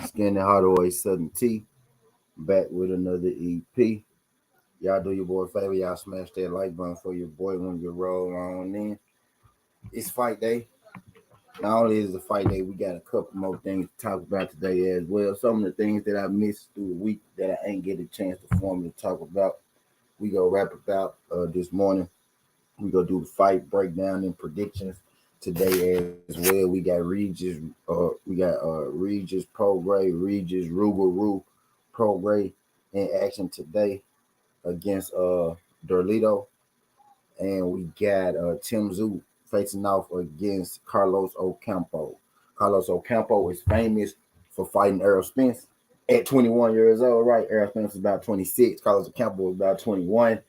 Skin and Hardaway Southern T. Back with another EP. Y'all do your boy a favor. Y'all smash that like button for your boy when you roll on in. It's fight day. Not only is it fight day, we got a couple more things to talk about today as well. Some of the things that I missed through the week that I ain't get a chance to formally talk about. We go wrap about this morning. We go do the fight breakdown and predictions today as well. We got Regis, Regis Prograis, Regis Rugaru Prograis in action today against Dorlito, and we got Tszyu facing off against Carlos Ocampo. Carlos Ocampo is famous for fighting Errol Spence at 21 years old, right? Errol Spence was about 26. Carlos Ocampo was about 21.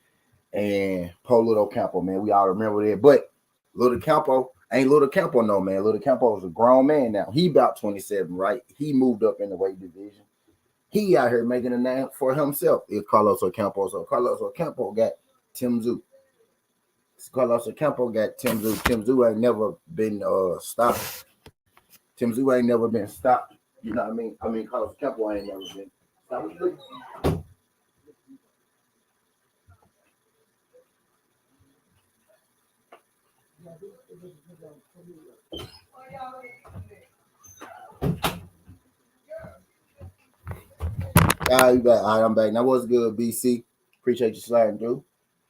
And Little Ocampo, man, we all remember that. But Little Ocampo ain't Little Ocampo no, man. Little Ocampo is a grown man now. He about 27, right? He moved up in the weight division. He out here making a name for himself. It's Carlos Ocampo. So Carlos Ocampo got Tszyu. Carlos Ocampo got Tszyu. Tszyu ain't never been stopped. Tszyu ain't never been stopped. You know what I mean? Carlos Ocampo ain't never been stopped. You back. All right, I'm back. Now, what's good, BC? Appreciate you sliding through.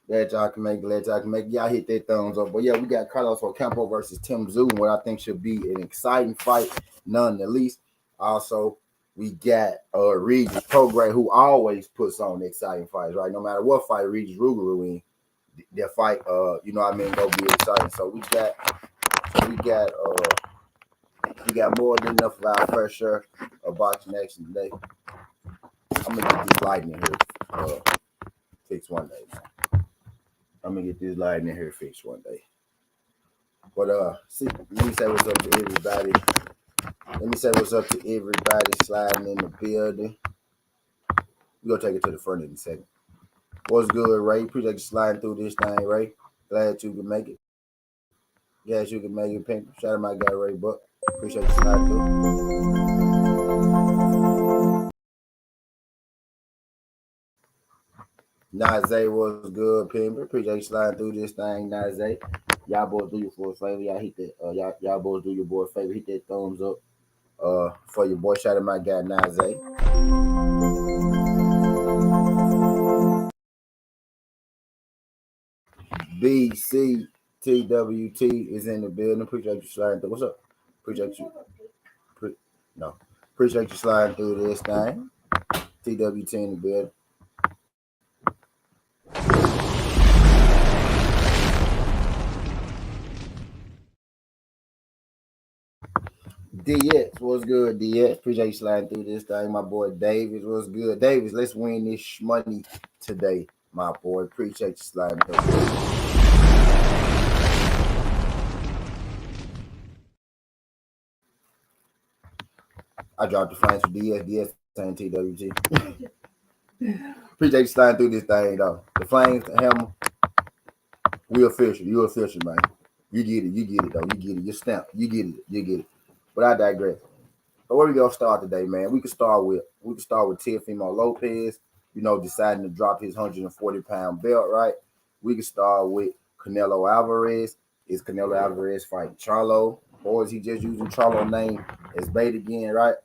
Glad y'all can make it. Y'all hit that thumbs up. But yeah, we got Carlos Ocampo versus Tszyu, what I think should be an exciting fight, none the least. Also, we got Regis Prograis, who always puts on exciting fights, right? No matter what fight Regis Rugaru in, their fight, you know what I mean, go be exciting. So we got more than enough of our fresh share of boxing action today. I'm gonna get this lighting in here fixed one day, man. I'm gonna get this lighting in here fixed one day. But let me say what's up to everybody. Sliding in the building. We're gonna take it to the front in a second. What's good, Ray? Appreciate you sliding through this thing, Ray. Glad you can make it. Yes, you can make it, Pink. Shout out my guy, Ray Buck. Appreciate you sliding through. Najee was good, Pimper. Appreciate you sliding through this thing, Najee. Y'all boys do your boy a favor. Y'all hit that. Y'all boys do your boy a favor. Hit that thumbs up. For your boy. Shout out my guy, Najee. BCTWT is in the building. Appreciate you sliding through. What's up? Appreciate you. Appreciate you sliding through this thing. TWT in the building. DX, what's good, DX? Appreciate you sliding through this thing. My boy Davis, what's good? Davis, let's win this money today, my boy. Appreciate you sliding through. I dropped the flames for DS and TWT. Appreciate you sliding through this thing, though. The flames, the hammer. We official. You official, man. You get it, though. You get it. You're stamped. You get it. But I digress. So where we gonna start today, man? We can start with Teofimo Lopez, deciding to drop his 140-pound belt, right? We can start with Canelo Alvarez. Is Canelo Alvarez fighting Charlo? Or is he just using Charlo's name as bait again, right?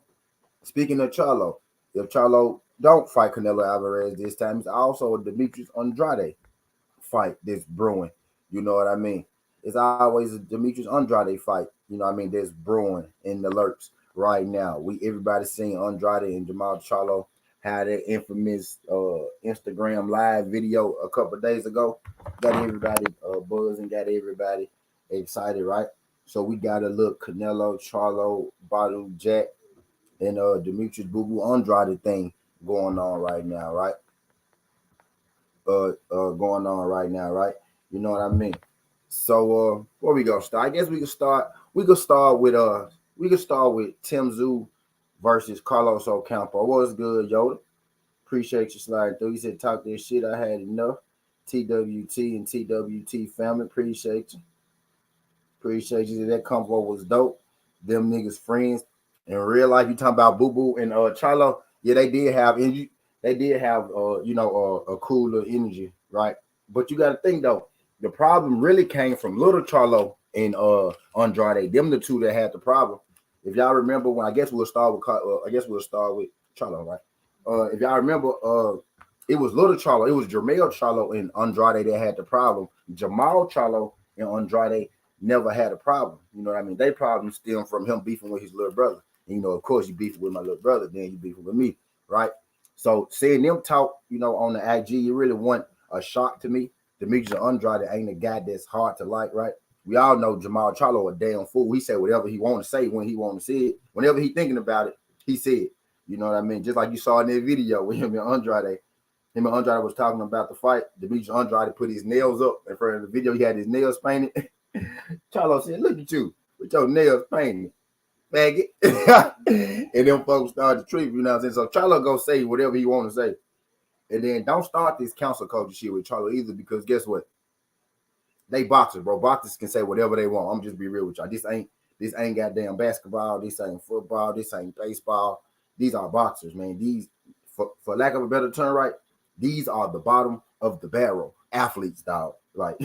Speaking of Charlo, if Charlo don't fight Canelo Alvarez this time. It's also a Demetrius Andrade fight that's brewing. You know what I mean? It's always a Demetrius Andrade fight. You know what I mean? That's brewing in the lurks right now. Everybody seen Andrade and Jamal Charlo had that infamous Instagram live video a couple of days ago. Got everybody buzzing, got everybody excited, right? So we got a look Canelo, Charlo, Bottle Jack, and Demetrius Boo Boo Andrade thing going on right now, right? Going on right now, right? You know what I mean? So where we gonna start? I guess we can start. We can start with Tszyu versus Carlos Ocampo. What's good, Yoda? Appreciate you sliding through. You said talk this shit. I had enough. TWT and TWT family. Appreciate you. Appreciate you. That convo was dope. Them niggas friends. In real life, you talking about Boo Boo and Charlo. Yeah, they did have a cooler energy, right? But you got to think though, the problem really came from Little Charlo and Andrade. Them the two that had the problem. If y'all remember when I guess we'll start with Charlo, right? If y'all remember, it was Little Charlo, it was Jermell Charlo and Andrade that had the problem. Jamal Charlo and Andrade never had a problem. You know what I mean? They problem stem from him beefing with his little brother. And, you know, of course, you beefing with my little brother, then you beefing with me, right? So seeing them talk, on the IG, it really wasn't a shock to me. Demetrius Andrade ain't a guy that's hard to like, right? We all know Jamal Charlo a damn fool. He say whatever he want to say when he want to say it. Whenever he thinking about it, he said it. You know what I mean? Just like you saw in that video with him and Andrade. Him and Andrade was talking about the fight. Demetrius Andrade put his nails up in front of the video. He had his nails painted. Charlo said, "Look at you with your nails painted, faggot." And them folks started to trip, you know what I'm saying? So Charlo go say whatever he want to say. And then don't start this council culture shit with Charlo either, because guess what? They boxers, bro. Boxers can say whatever they want. I'm just be real with y'all. This ain't goddamn basketball. This ain't football. This ain't baseball. These are boxers, man. These, for lack of a better term, right? These are the bottom of the barrel athletes, dog. Like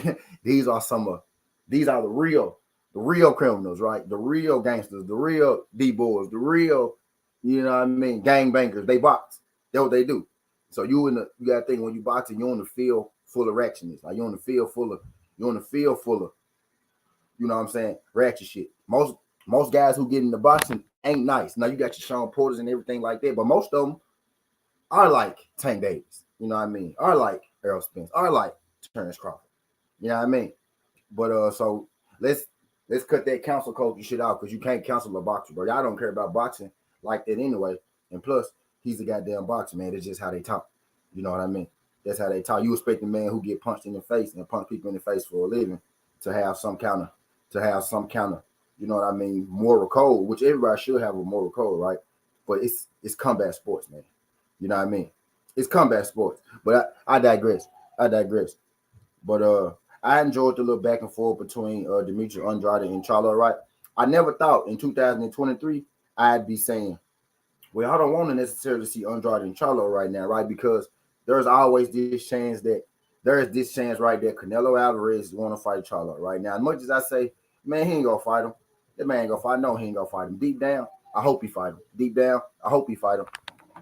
these are the real criminals, right? The real gangsters, the real D-boys, the real, you know what I mean, gang bangers. They box. That's what they do. So you gotta think when you boxing, you're on the field full of ratchetness. Like you're on the field full of, you know what I'm saying, ratchet shit. Most guys who get into boxing ain't nice. Now you got your Sean Porters and everything like that, but most of them are like Tank Davis. You know what I mean? Are like Errol Spence. Are like Terrence Crawford. You know what I mean? But so let's cut that council culture shit out, because you can't cancel a boxer, bro. Y'all don't care about boxing like that anyway. And plus, he's a goddamn boxer, man. It's just how they talk. You know what I mean? That's how they talk. You expect a man who get punched in the face and punch people in the face for a living to have some kind of, you know what I mean, moral code, which everybody should have a moral code, right? But it's combat sports, man. You know what I mean? It's combat sports. But I digress. But I enjoyed the little back and forth between Demetrius Andrade and Charlo, right? I never thought in 2023 I'd be saying, well, I don't want to necessarily see Andrade and Charlo right now, right? Because there's always this chance right there. Canelo Alvarez want to fight Charlo right now. As much as I say, man, he ain't gonna fight him. That man ain't gonna fight. No, he ain't gonna fight him. Deep down, I hope he fight him. Deep down, I hope he fight him.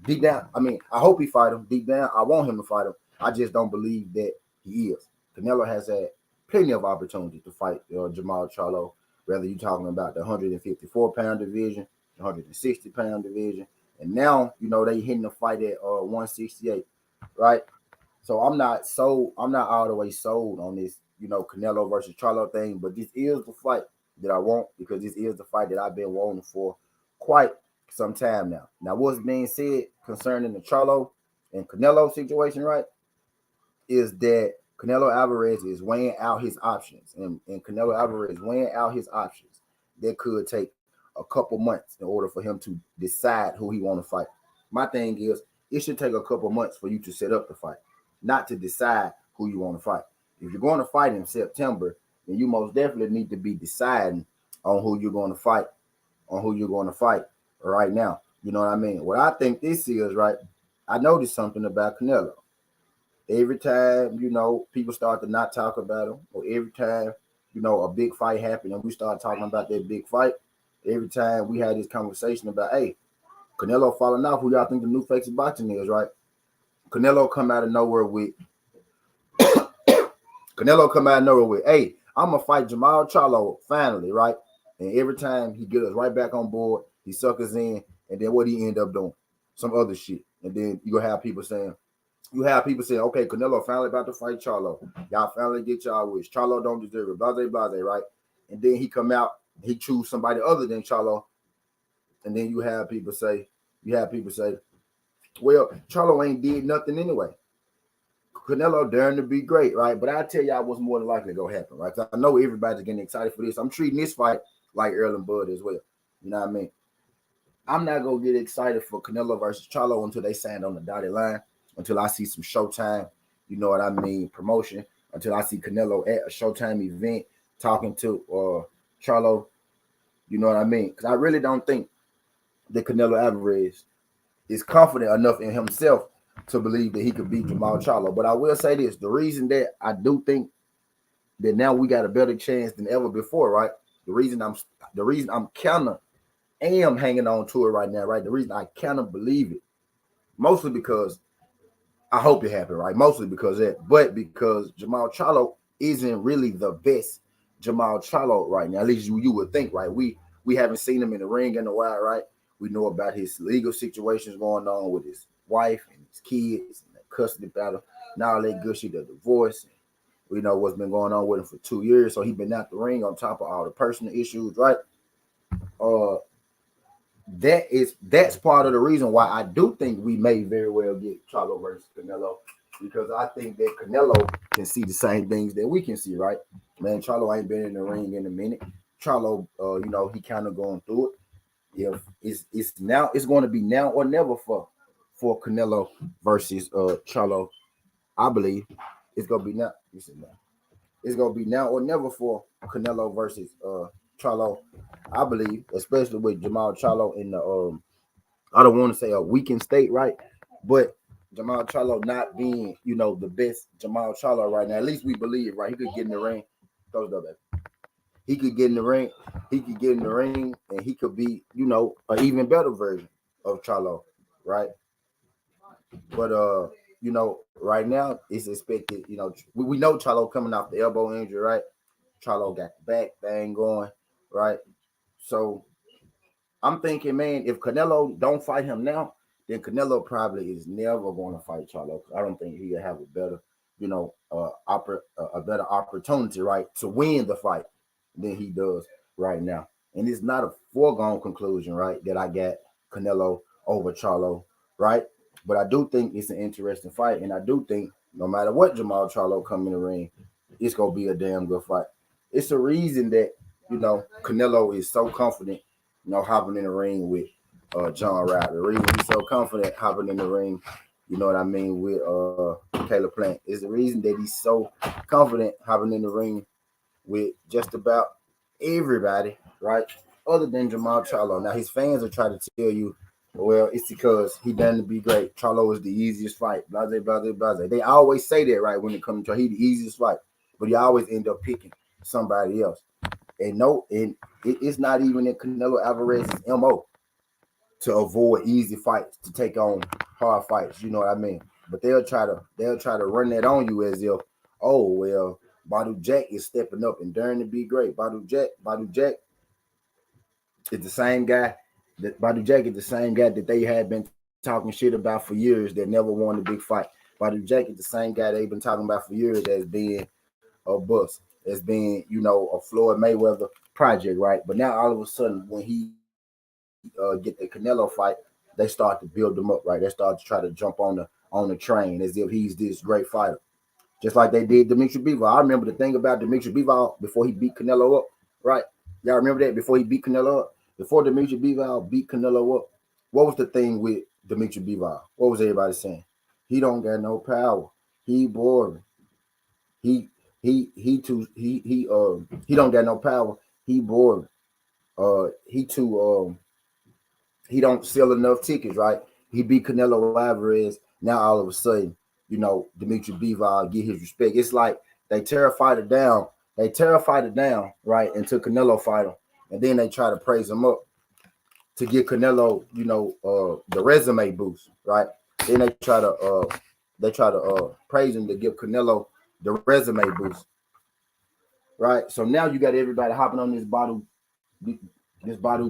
Deep down, I hope he fight him. Deep down, I want him to fight him. I just don't believe that he is. Canelo has had plenty of opportunities to fight Jamal Charlo, whether you're talking about the 154-pound division, the 160-pound division, and now, they hitting the fight at 168, right? So I'm not all the way sold on this, Canelo versus Charlo thing, but this is the fight that I want, because this is the fight that I've been wanting for quite some time now. Now, what's being said concerning the Charlo and Canelo situation, right, is that Canelo Alvarez is weighing out his options, and Canelo Alvarez weighing out his options. That could take a couple months in order for him to decide who he want to fight. My thing is, it should take a couple months for you to set up the fight, not to decide who you want to fight. If you're going to fight in September, then you most definitely need to be deciding on who you're going to fight, right now. You know what I mean? What I think this is, right, I noticed something about Canelo. Every time, people start to not talk about him, or every time, a big fight happened and we start talking about that big fight, every time we had this conversation about, hey, Canelo falling off. Who y'all think the new face of boxing is, right? Canelo come out of nowhere with hey, I'm gonna fight Jamal Charlo finally, right? And every time he get us right back on board, he suck us in, and then what he end up doing? Some other shit. And then you gonna have people saying, okay, Canelo finally about to fight Charlo. Y'all finally get y'all wish. Charlo don't deserve it. Blase, blase, right? And then he come out, he choose somebody other than Charlo. And then you have people say, well, Charlo ain't did nothing anyway. Canelo daring to be great, right? But I tell y'all what's more than likely gonna happen, right? I know everybody's getting excited for this. I'm treating this fight like Earl and Bud as well. You know what I mean? I'm not gonna get excited for Canelo versus Charlo until they signed on the dotted line, until I see some Showtime, you know what I mean, promotion, until I see Canelo at a Showtime event talking to Charlo, you know what I mean? Because I really don't think that Canelo Alvarez is confident enough in himself to believe that he could beat Jamal Charlo. But I will say this: the reason that I do think that now we got a better chance than ever before, right? The reason I'm kinda am hanging on to it right now, right? The reason I kinda believe it, mostly because I hope it happened, right? Mostly because that, but because Jamal Charlo isn't really the best Jamal Charlo right now. At least you would think, right? We haven't seen him in the ring in a while, right? We know about his legal situations going on with his wife and his kids and that custody battle, and all that good shit, the divorce. We know what's been going on with him for 2 years, so he's been out the ring on top of all the personal issues, right? That's part of the reason why I do think we may very well get Charlo versus Canelo, because I think that Canelo can see the same things that we can see, right? Man, Charlo ain't been in the ring in a minute. Charlo, he kind of going through it. If it's going to be now or never for Canelo versus Charlo. I believe it's gonna be now. It's gonna be now or never for Canelo versus Charlo. I believe, especially with Jamal Charlo in the I don't want to say a weakened state, right? But Jamal Charlo not being, the best Jamal Charlo right now. At least we believe, right? He could get in the ring. Close it up, baby. He could get in the ring. He could get in the ring, and he could be, an even better version of Charlo, right? But right now it's expected. We know Charlo coming off the elbow injury, right? Charlo got the back thing going, right? So I'm thinking, man, if Canelo don't fight him now, then Canelo probably is never going to fight Charlo. I don't think he'll have a better, a better opportunity, right, to win the fight than he does right now. And it's not a foregone conclusion, right, that I got Canelo over Charlo, right? But I do think it's an interesting fight, and I do think no matter what Jamal Charlo come in the ring, it's gonna be a damn good fight. It's a reason that Canelo is so confident, hopping in the ring with John Ryder. The reason he's so confident hopping in the ring, you know what I mean, with Caleb Plant, is the reason that he's so confident hopping in the ring with just about everybody, right? Other than Jamal Charlo. Now his fans are trying to tell you, well, it's because he done to be great. Charlo is the easiest fight. Blase, blase, blase. They always say that, right? When it comes to he the easiest fight, but he always end up picking somebody else. And it's not even in Canelo Alvarez's MO to avoid easy fights, to take on hard fights. You know what I mean? But they'll try to run that on you as if, oh well, Badu Jack is stepping up and daring to be great. Badu Jack is the same guy. Badu Jack is the same guy that they had been talking shit about for years that never won the big fight. Badu Jack is the same guy they've been talking about for years as being a bust, as being, a Floyd Mayweather project, right? But now all of a sudden, when he get the Canelo fight, they start to build him up, right? They start to try to jump on the train as if he's this great fighter, just like they did Dimitri Bivol. I remember the thing about Dimitri Bivol before he beat Canelo up, right? Y'all remember that before he beat Canelo up? Before Dimitri Bivol beat Canelo up, what was the thing with Dimitri Bivol? What was everybody saying? He don't got no power. He boring. He don't got no power. He boring. He don't sell enough tickets, right? He beat Canelo Alvarez. Now all of a sudden, Dimitri Bivol get his respect. It's like they terrified it down. Right, until Canelo fight him. And then they try to praise him up. to give Canelo, the resume boost, right? Then they try to praise him to give Canelo the resume boost, right? So now you got everybody hopping on this Badu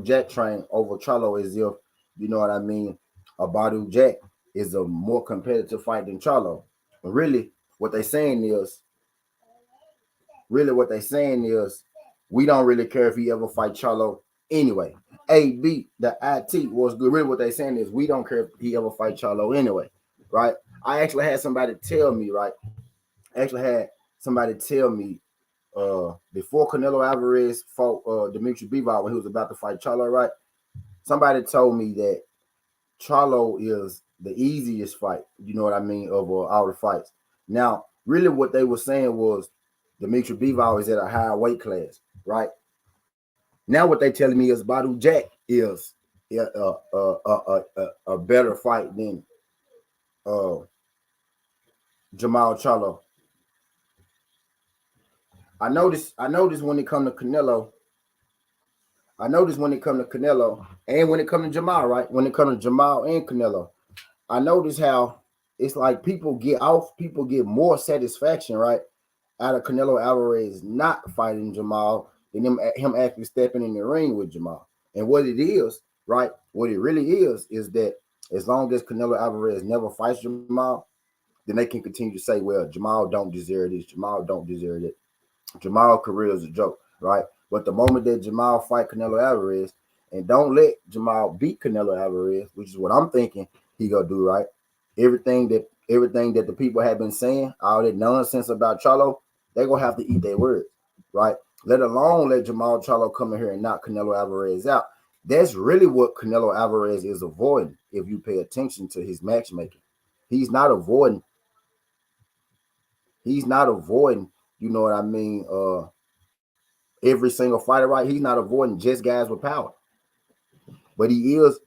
Jack train over Charlo as if, you know what I mean, a Badu Jack is a more competitive fight than Charlo. But what they saying is, what they saying is, we don't really care if he ever fight Charlo anyway. AB, the IT was good. Really, what they saying is, we don't care if he ever fight Charlo anyway, right? I actually had somebody tell me, right? I actually had somebody tell me before Canelo Alvarez fought Dimitri Bivol when he was about to fight Charlo, right? Somebody told me that Charlo is the easiest fight, you know what I mean, of all the fights. Now, really what they were saying was Dimitri Bivol is at a higher weight class, right? Now what they telling me is Badu Jack is a better fight than uh, Jamal Charlo. I noticed when it come to Canelo, and when it come to Jamal, right? When it come to Jamal and Canelo, I notice how it's like people get more satisfaction, right, out of Canelo Alvarez not fighting Jamal than him actually stepping in the ring with Jamal. And what it is, right? What it really is that as long as Canelo Alvarez never fights Jamal, then they can continue to say, well, Jamal don't deserve this, Jamal don't deserve it. Jamal career is a joke, right? But the moment that Jamal fight Canelo Alvarez and don't let Jamal beat Canelo Alvarez, which is what I'm thinking he gonna do, right? Everything that the people have been saying, all that nonsense about Charlo, they're gonna have to eat their words, right? Let alone let Jamal Charlo come in here and knock Canelo Alvarez out. That's really what Canelo Alvarez is avoiding if you pay attention to his matchmaking. He's not avoiding, you know what I mean, every single fighter, right? He's not avoiding just guys with power. But he is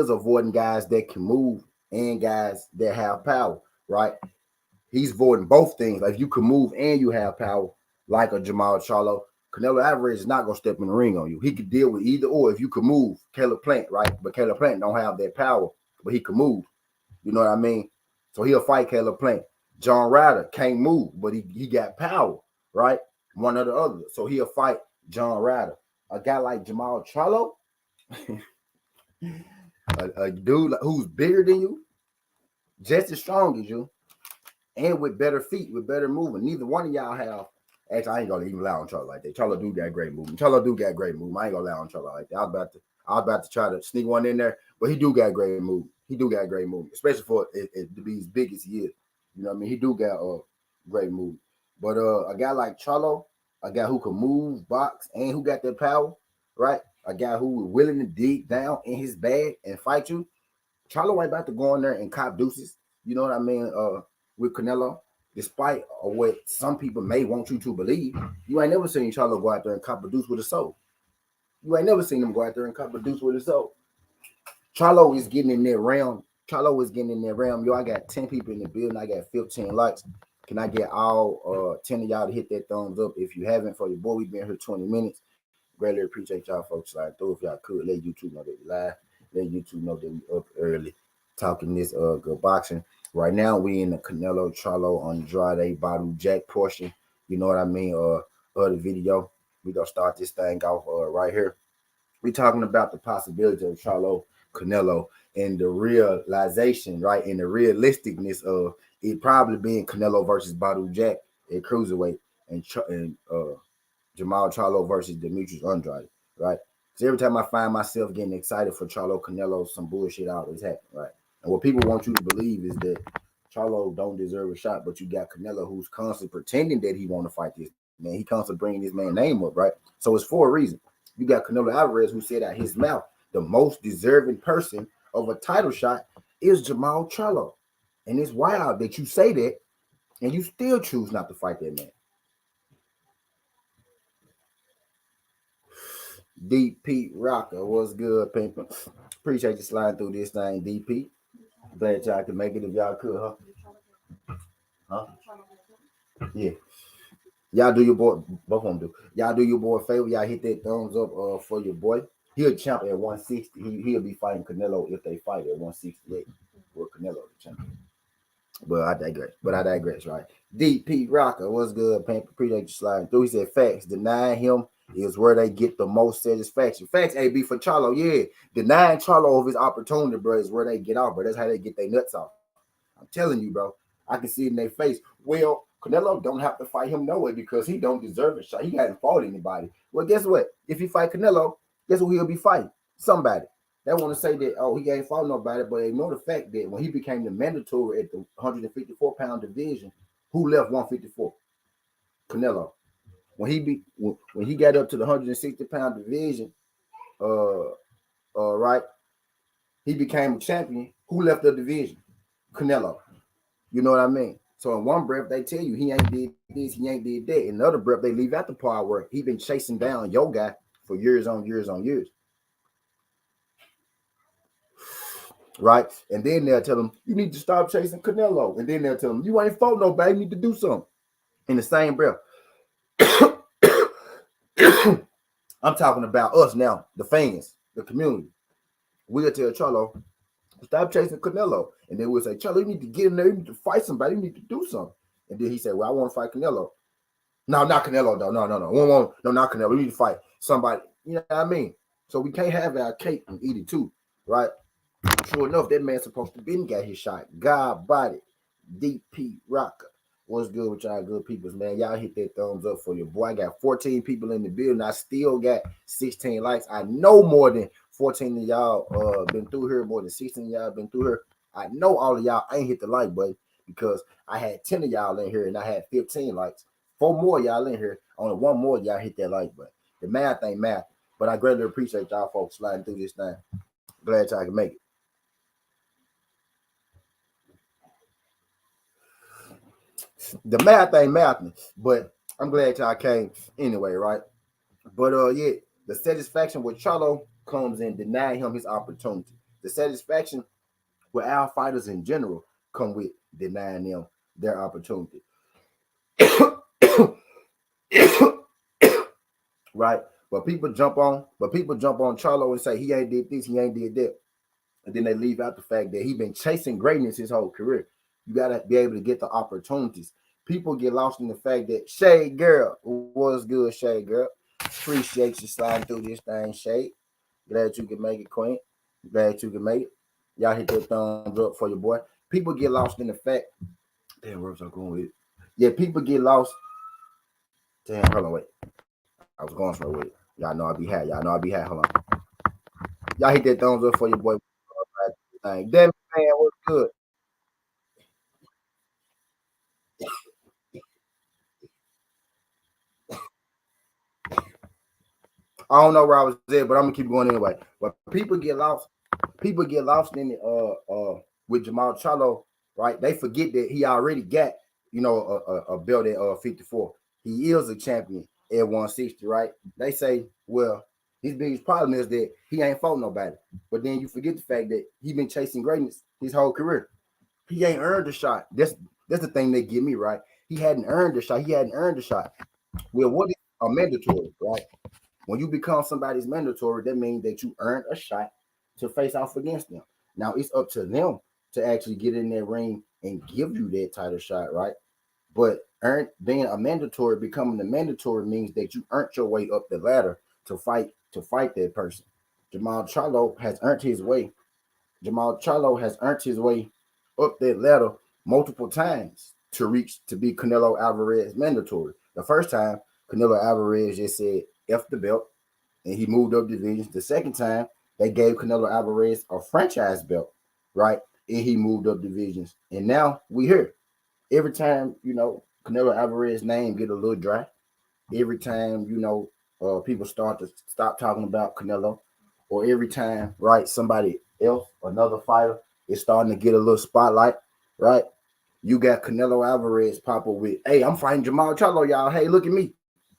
avoiding guys that can move and guys that have power, right? He's avoiding both things. Like if you can move and you have power, like a Jamal Charlo, Canelo Alvarez is not gonna step in the ring on you. He could deal with either or. If you could move, Caleb Plant, right? But Caleb Plant don't have that power, but he can move. You know what I mean? So he'll fight Caleb Plant. John Ryder can't move, but he got power, right? One or the other. So he'll fight John Ryder. A guy like Jamal Charlo, a dude who's bigger than you, just as strong as you, and with better feet, with better movement. Neither one of y'all have. Actually, I ain't gonna even lie on Charlo like that. Charlo do got great movement. Charlo do got great movement. I ain't gonna lie on Charlo like that. I was about to try to sneak one in there, but he do got great movement. He do got great movement, especially for it to be as big as he is. You know what I mean? He do got great movement. But a guy like Charlo, a guy who can move, box, and who got that power, right? A guy who is willing to dig down in his bag and fight you. Charlo ain't about to go in there and cop deuces. You know what I mean? With Canelo, despite what some people may want you to believe, you ain't never seen Charlo go out there and cop a deuce with a soul. You ain't never seen him go out there and cop a deuce with a soul. Charlo is getting in that realm. Yo, I got 10 people in the building. I got 15 likes. Can I get all 10 of y'all to hit that thumbs up? If you haven't, for your boy, we've been here 20 minutes. Greatly appreciate y'all folks sliding through. If y'all could, let YouTube know that we live. Let YouTube know that we up early talking this good boxing. Right now, we in the Canelo-Charlo-Andrade-Jack portion. You know what I mean? Of the video. We gonna start this thing off right here. We talking about the possibility of Charlo Canelo and the realization, right, and the realisticness of it probably being Canelo versus Badu Jack at cruiserweight and Jamal Charlo versus Demetrius Andrade, right? So every time I find myself getting excited for Charlo Canelo, some bullshit always happens, right? And what people want you to believe is that Charlo don't deserve a shot, but you got Canelo who's constantly pretending that he want to fight this man. He constantly bringing this man's name up, right? So it's for a reason. You got Canelo Alvarez who said out his mouth, the most deserving person of a title shot is Jamal Charlo. And it's wild that you say that and you still choose not to fight that man. DP Rocker, what's good, Pimpin'? Appreciate you sliding through this thing, DP. Glad y'all could make it if y'all could, huh? Huh? Yeah. Y'all do your boy, both of them do. Y'all do your boy a favor. Y'all hit that thumbs up for your boy. He'll champ at 160. He'll be fighting Canelo if they fight at 168 with Canelo the champion. But I digress. Right? DP Rocker, what's good? Pamp, appreciate you sliding through. He said facts. Denying him is where they get the most satisfaction. Facts, AB for Charlo. Yeah. Denying Charlo of his opportunity, bro, is where they get off, bro. That's how they get their nuts off. I'm telling you, bro. I can see it in their face. Well, Canelo don't have to fight him no way because he don't deserve a shot. He hasn't fought anybody. Well, guess what? If he fight Canelo, guess who he'll be fighting? Somebody. They want to say that, oh, he ain't fought nobody, but ignore the fact that when he became the mandatory at the 154-pound division, who left 154? Canelo. When he got up to the 160-pound division, right, he became a champion. Who left the division? Canelo. You know what I mean? So in one breath, they tell you he ain't did this, he ain't did that. In another breath, they leave out the part where he been chasing down your guy for years on years on years. Right? And then they'll tell him, you need to stop chasing Canelo. And then they'll tell him, you ain't fought nobody, you need to do something. In the same breath. I'm talking about us now, the fans, the community. We'll tell Charlo, stop chasing Canelo. And then we'll say, Charlo, you need to get in there, you need to fight somebody, you need to do something. And then he said, well, I want to fight Canelo. No, not Canelo, though. No. No, not Canelo. We need to fight somebody. You know what I mean? So we can't have our cake and eat it too, right? Sure enough, that man's supposed to been got his shot. God body. DP Rocker. What's good with y'all good peoples, man? Y'all hit that thumbs up for your boy. I got 14 people in the building. I still got 16 likes. I know more than 14 of y'all been through here. More than 16 of y'all been through here. I know all of y'all ain't hit the like button because I had 10 of y'all in here and I had 15 likes. 4 more y'all in here. Only 1 more y'all hit that like button. The math ain't math. But I greatly appreciate y'all folks sliding through this thing. Glad y'all can make it. The math ain't mathing, but I'm glad y'all came anyway, right? But yeah, the satisfaction with Charlo comes in denying him his opportunity. The satisfaction with our fighters in general come with denying them their opportunity. Right? But people jump on Charlo and say he ain't did this, he ain't did that. And then they leave out the fact that he been chasing greatness his whole career. You gotta be able to get the opportunities. People get lost in the fact that Shade Girl was good, Shade Girl. Appreciate you sliding through this thing, Shade. Glad you can make it, Queen. Glad you can make it. Y'all hit that thumbs up for your boy. People get lost in the fact. Damn, where was I going with it? Yeah, people get lost. Damn, hold on, wait. I was going somewhere with it. Y'all know I be high. Hold on. Y'all hit that thumbs up for your boy. Devin, man, what's good? I don't know where I was at, but I'm gonna keep going anyway. But people get lost. People get lost in it. With Jamal Charlo, right? They forget that he already got a belt at 54. He is a champion at 160, right? They say, well, his biggest problem is that he ain't fought nobody. But then you forget the fact that he been chasing greatness his whole career. He ain't earned a shot. That's the thing that get me right. He hadn't earned a shot. He hadn't earned a shot. Well, what is a mandatory, right? When you become somebody's mandatory, that means that you earned a shot to face off against them. Now it's up to them to actually get in that ring and give you that title shot, right? But being a mandatory, becoming a mandatory means that you earned your way up the ladder to fight that person. Jamal Charlo has earned his way. Jamal Charlo has earned his way up that ladder multiple times to be Canelo Alvarez mandatory. The first time, Canelo Alvarez just said F the belt and he moved up divisions. The second time, they gave Canelo Alvarez a franchise belt, right? And he moved up divisions. And now we here. Every time, Canelo Alvarez's name get a little dry. Every time, people start to stop talking about Canelo, or every time, right, somebody else, another fighter, is starting to get a little spotlight, right? You got Canelo Alvarez pop up with, hey, I'm fighting Jamal Charlo, y'all. Hey, look at me.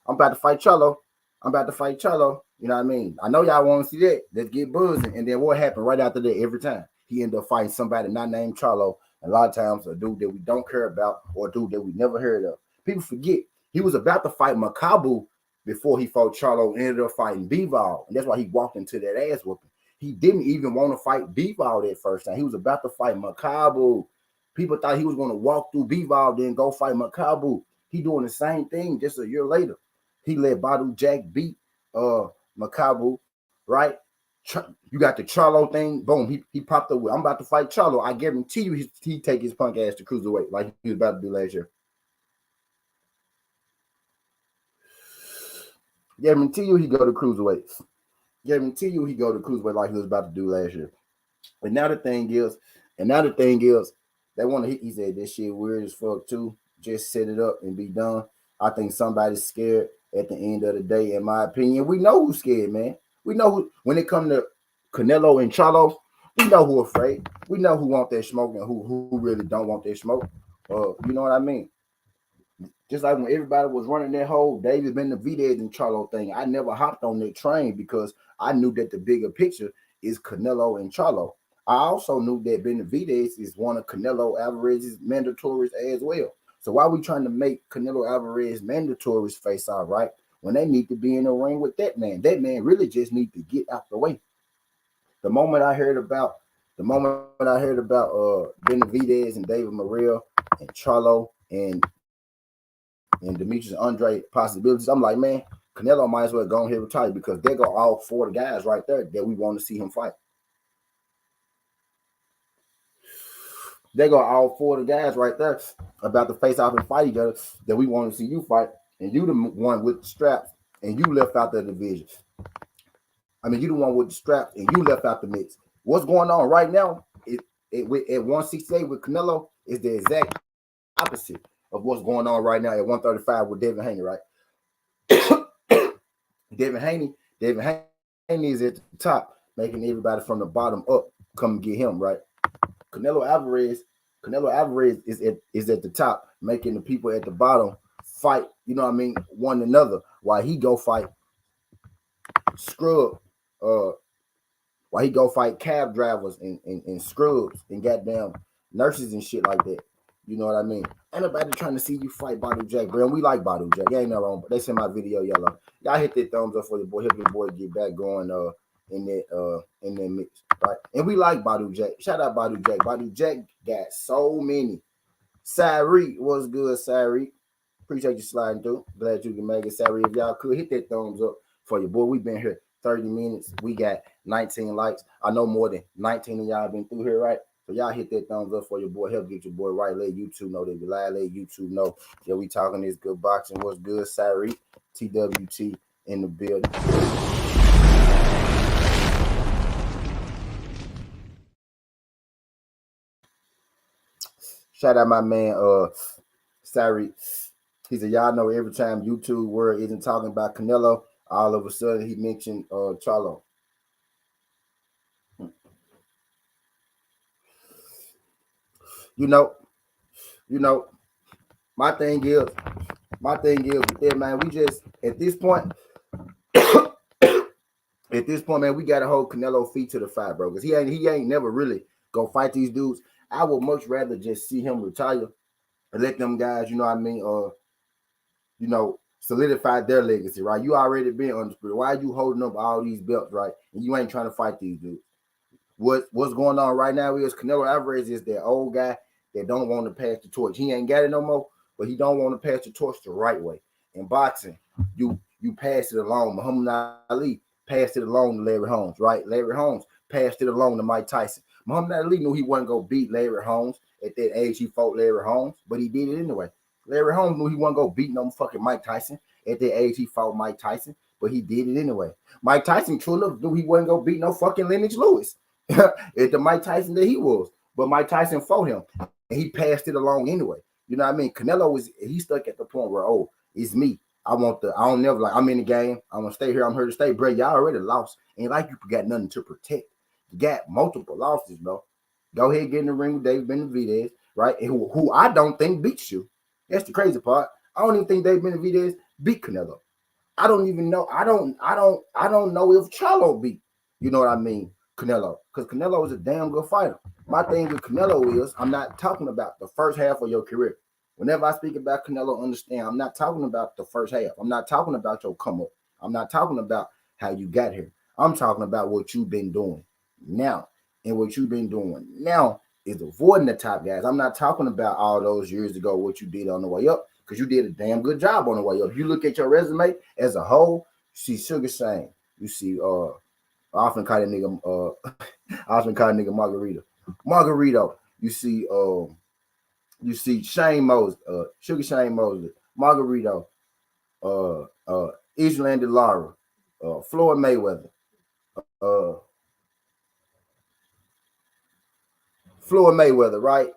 I'm about to fight Charlo. You know what I mean? I know y'all want to see that. Let's get buzzing. And then what happened right after that every time? He ended up fighting somebody not named Charlo. A lot of times a dude that we don't care about or a dude that we never heard of. People forget he was about to fight Makabu before he fought Charlo, ended up fighting Bivol, and that's why he walked into that ass whooping. He didn't even want to fight Bivol that first time. He was about to fight Makabu. People thought he was going to walk through Bivol, then go fight Makabu. He doing the same thing just a year later. He let Badu Jack beat Makabu, right? You got the Charlo thing. Boom, he popped up with, I'm about to fight Charlo. I guarantee you he take his punk ass to cruiserweight like he was about to do last year. Guarantee you he go to cruiserweight. Guarantee you he go to cruiserweight like he was about to do last year. And now the thing is, they want to. He said this shit weird as fuck too. Just set it up and be done. I think somebody's scared at the end of the day. In my opinion, we know who's scared, man. We know who. When it comes to Canelo and Charlo, we know who afraid. We know who want that smoke and who really don't want that smoke. You know what I mean? Just like when everybody was running that whole David Benavidez and Charlo thing, I never hopped on that train because I knew that the bigger picture is Canelo and Charlo. I also knew that Benavidez is one of Canelo Alvarez's mandatories as well. So why are we trying to make Canelo Alvarez mandatories face off, right? When they need to be in the ring with that man really just need to get out the way. The moment I heard about Benavidez and David Morrell and Charlo and Demetrius Andre possibilities, I'm like, man, Canelo might as well go ahead and retire because they go all four of the guys right there that we want to see him fight. They go all four of the guys right there about to face off and fight each other that we want to see you fight, and you the one with the straps, and you left out the division. I mean, you the one with the straps, and you left out the mix. What's going on right now? At 168 with Canelo is the exact opposite of what's going on right now at 135 with Devin Haney, right? Devin Haney is at the top, making everybody from the bottom up come get him, right? Canelo Alvarez is at the top, making the people at the bottom fight, you know what I mean, one another, while he go fight cab drivers and scrubs and goddamn nurses and shit like that. You know what I mean? Ain't nobody trying to see you fight Badu Jack, bro. And we like Badu Jack. Ain't no wrong, but they send my video yellow. Y'all hit that thumbs up for your boy. Help your boy get back going in that mix, right? And we like Badu Jack. Shout out Badu Jack. Badu Jack got so many. Sari, what's good, Sari? Appreciate you sliding through. Glad you can make it, Sari. If y'all could hit that thumbs up for your boy. We've been here 30 minutes. We got 19 likes. I know more than 19 of y'all been through here, right? So y'all hit that thumbs up for your boy. Help get your boy right. Let YouTube know that we live. Let YouTube know that we talking this good boxing. What's good, Sari? TWT in the building. Shout out my man, Sari. He said, y'all know every time YouTube word isn't talking about Canelo, all of a sudden he mentioned Charlo. You know, my thing is with that, man, we just at this point, man, we gotta hold Canelo feet to the fire, bro. Because he ain't never really go fight these dudes. I would much rather just see him retire and let them guys, you know what I mean, solidify their legacy, right? You already been undisputed. Why are you holding up all these belts, right? And you ain't trying to fight these dudes. What's going on right now is Canelo Alvarez is that old guy that don't want to pass the torch. He ain't got it no more, but he don't want to pass the torch the right way. In boxing, you pass it along. Muhammad Ali passed it along to Larry Holmes, right? Larry Holmes passed it along to Mike Tyson. Muhammad Ali knew he wasn't going to beat Larry Holmes at that age. He fought Larry Holmes, but he did it anyway. Larry Holmes knew he wasn't going to beat no fucking Mike Tyson at that age. He fought Mike Tyson, but he did it anyway. Mike Tyson true enough knew he wasn't going to beat no fucking Lennox Lewis at the Mike Tyson that he was, but Mike Tyson fought him and he passed it along anyway. You know what I mean? Canelo he stuck at the point where, oh, it's me. I'm in the game. I'm gonna stay here. I'm here to stay, bro. Y'all already lost. Ain't like you got nothing to protect. You got multiple losses, bro. Go ahead, get in the ring with David Benavidez, right? And who I don't think beats you. That's the crazy part. I don't even think David Benavidez beat Canelo. I don't even know. I don't know if Charlo beat. You know what I mean? Canelo, because Canelo is a damn good fighter. My thing with Canelo is I'm not talking about the first half of your career. Whenever I speak about Canelo, understand I'm not talking about the first half. I'm not talking about your come up. I'm not talking about how you got here. I'm talking about what you've been doing now. And what you've been doing now is avoiding the top guys. I'm not talking about all those years ago, what you did on the way up, because you did a damn good job on the way up. You look at your resume as a whole, you see Sugar Shane. You see, I often call that nigga, I often call that nigga Margarito. Margarito. You see Shane Mosley, Sugar Shane Mosley, Margarito, Island Lara, Floyd Mayweather, uh, right?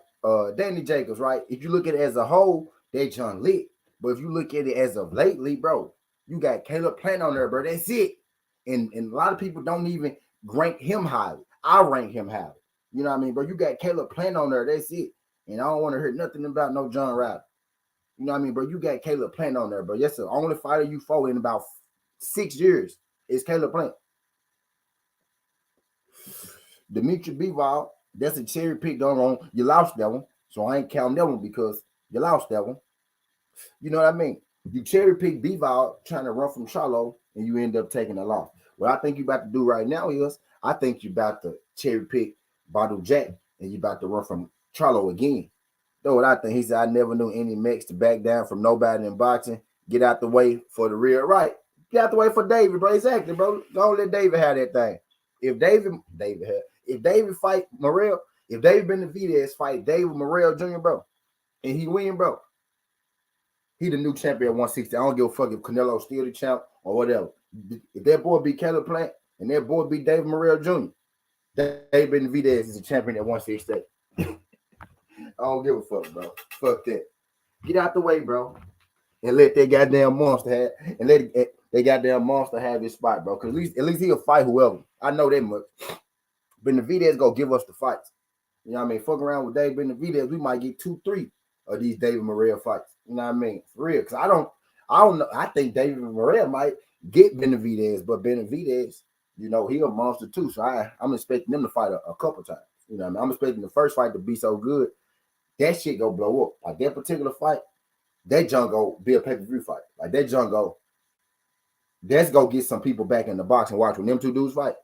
Danny Jacobs, right? If you look at it as a whole, they John lit. But if you look at it as of lately, bro, you got Caleb Plant on there, bro. That's it. And a lot of people don't even rank him highly. I rank him highly. You know what I mean, bro? You got Caleb Plant on there. That's it. And I don't want to hear nothing about no John Ryder. You know what I mean, bro? You got Caleb Plant on there, bro. That's the only fighter you fought in about 6 years is Caleb Plant. Dimitri Bivol, that's a cherry pick on wrong. You lost that one. So I ain't counting that one because you lost that one. You know what I mean? You cherry pick Bivol trying to run from Charlo and you end up taking a loss. What I think you about to do right now is I think you about to cherry pick Jack and you about to run from Charlo again. Though what I think, he said, I never knew any Mex to back down from nobody in boxing. Get out the way for the real right. Get out the way for David, bro. Exactly, bro. Don't let David have that thing. If David fight Morrell, if David Benavidez fight David Morrell Jr., bro, and he win, bro, he the new champion at 160. I don't give a fuck if Canelo's still the champ or whatever. If that boy beat Caleb Plant and that boy beat David Morrell Jr., David Benavidez is a champion at 160. I don't give a fuck, bro. Fuck that. Get out the way, bro. And let that goddamn monster have and let that goddamn monster have his spot, bro. Cause at least he'll fight whoever. I know that much. Benavidez gonna give us the fights. You know what I mean? Fuck around with Dave Benavidez, we might get 2-3 of these David Morrell fights. You know what I mean? For real. Cause I don't know. I think David Morrell might get Benavidez, but Benavidez, you know, he a monster too. So I'm expecting them to fight a couple times. You know what I mean? I'm expecting the first fight to be so good. That shit go blow up. Like that particular fight, that junk go be a pay-per-view fight. Like that junk go, that's go get some people back in the box and watch when them two dudes fight.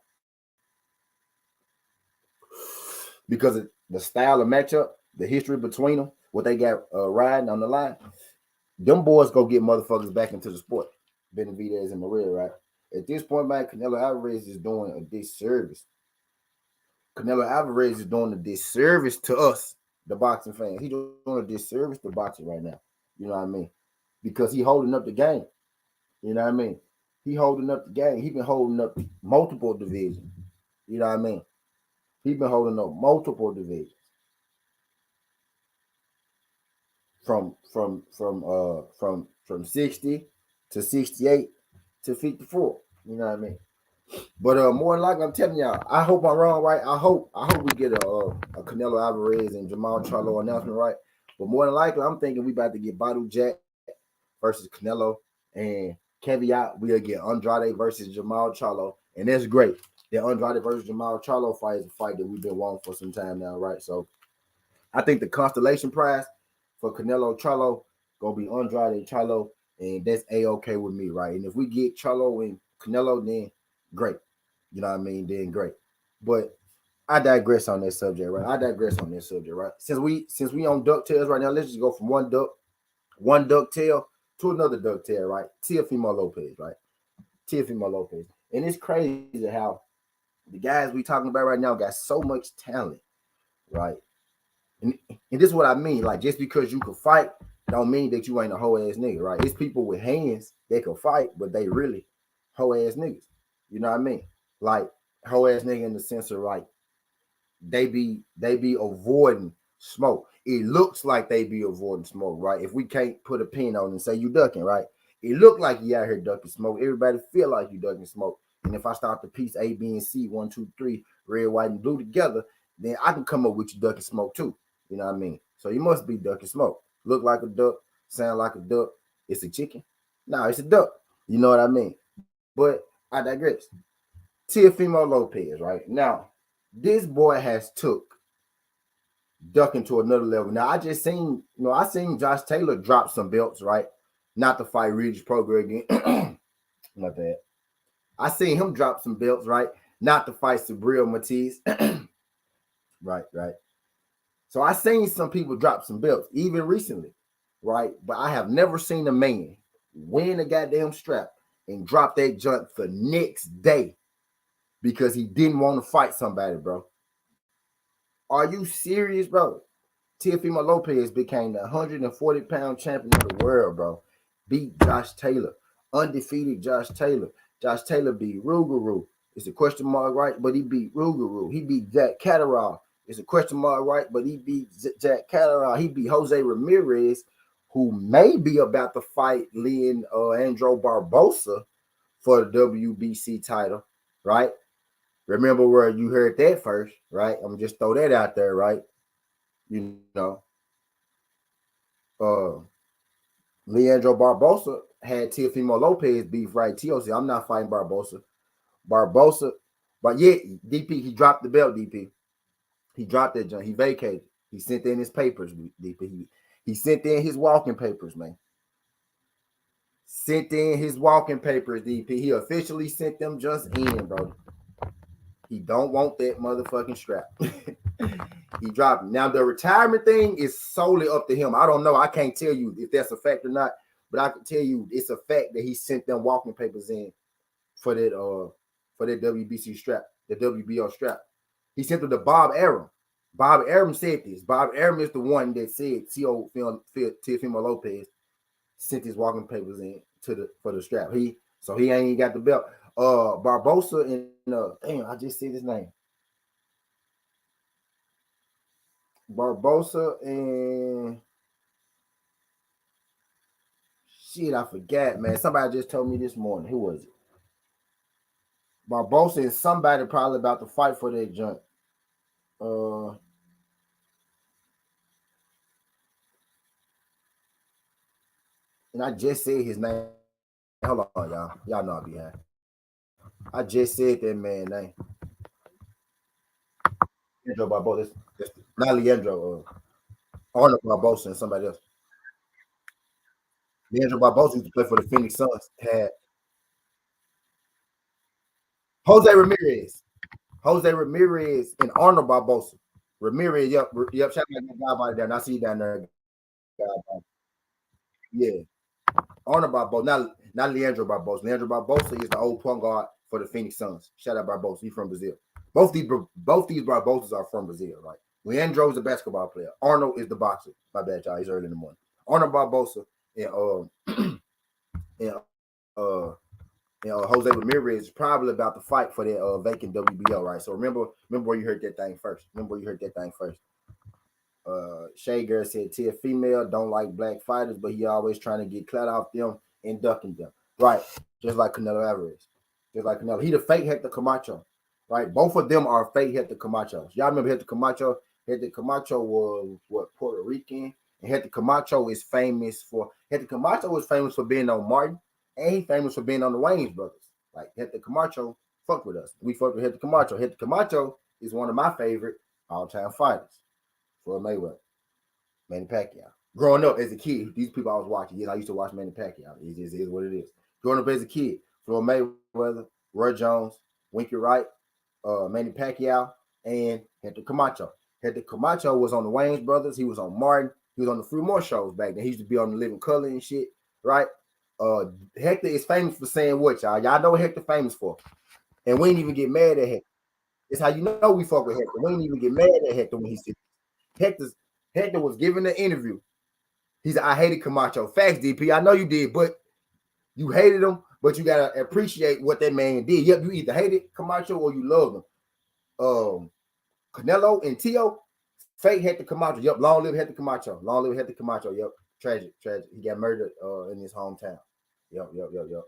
Because of the style of matchup, the history between them, what they got riding on the line, them boys go get motherfuckers back into the sport. Benavidez and Morrell, right? At this point, man, Canelo Alvarez is doing a disservice. Canelo Alvarez is doing a disservice to us, the boxing fans. He's doing a disservice to boxing right now. You know what I mean? Because he holding up the game. You know what I mean? He holding up the game. He been holding up multiple divisions. You know what I mean? He been holding up multiple divisions. From 60 to 68 to 54. You know what I mean? But more than likely, I'm telling y'all, I hope I'm wrong, right? I hope we get a Canelo Alvarez and Jamal Charlo announcement, right? But more than likely, I'm thinking we about to get Jack versus Canelo, and caveat, we'll get Andrade versus Jamal Charlo, and that's great. The Andrade versus Jamal Charlo fight is a fight that we've been wanting for some time now, right? So I think the constellation prize for Canelo Charlo gonna be Andrade and Charlo, and that's a-okay with me, right? And if we get Charlo and Canelo, then great. You know what I mean? Then great. But I digress on that subject, right? Since we on DuckTales right now, let's just go from one DuckTale to another DuckTale, right? Teofimo Lopez, right? Teofimo Lopez. And it's crazy how the guys we talking about right now got so much talent, right? And this is what I mean. Like, just because you can fight don't mean that you ain't a whole ass nigga, right? It's people with hands that can fight, but they really whole ass niggas. You know what I mean? Like whole ass nigga in the sense of like they be avoiding smoke. It looks like they be avoiding smoke, right? If we can't put a pin on and say you ducking, right? It look like you out here ducking smoke. Everybody feel like you ducking smoke. And if I start the piece A, B, and C, 1, 2, 3, red, white, and blue together, then I can come up with you ducking smoke too. You know what I mean? So you must be ducking smoke. Look like a duck, sound like a duck. It's a chicken. No, it's a duck. You know what I mean? But I digress. Teofimo Lopez, right? Now, this boy has took ducking to another level. Now I just seen, I seen Josh Taylor drop some belts, right? Not to fight Regis Prograis again. My bad. I seen him drop some belts, right? Not to fight Sabril Matiz. Right. So I seen some people drop some belts, even recently, right? But I have never seen a man win a goddamn strap and drop that junk the next day because he didn't want to fight somebody, bro. Are you serious, bro? Teofimo Lopez became the 140-pound champion of the world, bro. Beat Josh Taylor. Undefeated Josh Taylor. Josh Taylor beat Rougarou. It's a question mark, right? But he beat Rougarou. He beat Jack Catterall. It's a question mark, right? But he beat Jack Catterall. He beat Jose Ramirez, who may be about to fight Leandro Barbosa for the WBC title, right? Remember where you heard that first, right? I'm just throw that out there, right? You know, Leandro Barbosa had Teofimo Lopez beef, right? Tio said, I'm not fighting Barbosa. But yeah, DP, he dropped the belt, DP. He dropped that junk. He vacated. He sent in his papers, DP. He sent in his walking papers, man. Sent in his walking papers, DP. He officially sent them just in, bro. He don't want that motherfucking strap. He dropped it. Now, the retirement thing is solely up to him. I don't know. I can't tell you if that's a fact or not, but I can tell you it's a fact that he sent them walking papers in for that WBC strap, the WBO strap. He sent them to Bob Arum. Bob Arum said this. Bob Arum is the one that said Teofimo Lopez sent his walking papers in for the strap. He ain't got the belt. Barbosa and damn, I just said his name. Barbosa and shit, I forgot, man. Somebody just told me this morning. Who was it? Barbosa and somebody probably about to fight for that junk. And I just said his name. Hold on, y'all. Y'all know I'll be high. I just said that man name. Leandro Barbosa. Not Leandro. Arnold Barbosa and somebody else. Leandro Barbosa used to play for the Phoenix Suns. Had Jose Ramirez and Arnold Barbosa. Ramirez, yep. Shout out that guy by there. I see you down there. Yeah. Arnold Barbosa, not Leandro Barbosa. Leandro Barbosa is the old point guard for the Phoenix Suns. Shout out Barbosa. He's from Brazil. Both these Barbosas are from Brazil, right? Leandro is a basketball player. Arnold is the boxer. My bad, y'all. He's early in the morning. Arnold Barbosa and Jose Ramirez is probably about to fight for that vacant WBO, right? So remember where you heard that thing first. Sega said Teofimo don't like black fighters, but he always trying to get clout off them and ducking them. Right. Just like Canelo Alvarez. He the fake Hector Camacho. Right. Both of them are fake Hector Camachos. Y'all remember Hector Camacho? Hector Camacho was Puerto Rican. And Hector Camacho was famous for being on Martin, and he's famous for being on the Wayans brothers. Like Hector Camacho fuck with us. We fuck with Hector Camacho. Hector Camacho is one of my favorite all-time fighters. For Mayweather, Manny Pacquiao. Growing up as a kid, these people I was watching. Yes, I used to watch Manny Pacquiao. It just is what it is. Growing up as a kid, Floyd Mayweather, Roy Jones, Winky Wright, Manny Pacquiao, and Hector Camacho. Hector Camacho was on the Wayans brothers. He was on Martin. He was on the Fruit More shows back then. He used to be on the Living Color and shit, right? Hector is famous for saying what, y'all? Y'all know what Hector famous for. And we ain't even get mad at Hector. It's how you know we fuck with Hector. We ain't even get mad at Hector when he said Hector was giving an interview. He said, I hated Camacho. Facts, DP. I know you did, but you hated him, but you got to appreciate what that man did. Yep, you either hated Camacho or you loved him. Canelo and Tszyu, fake Hector Camacho. Yep, long live Hector Camacho. Yep, tragic. He got murdered in his hometown. Yep.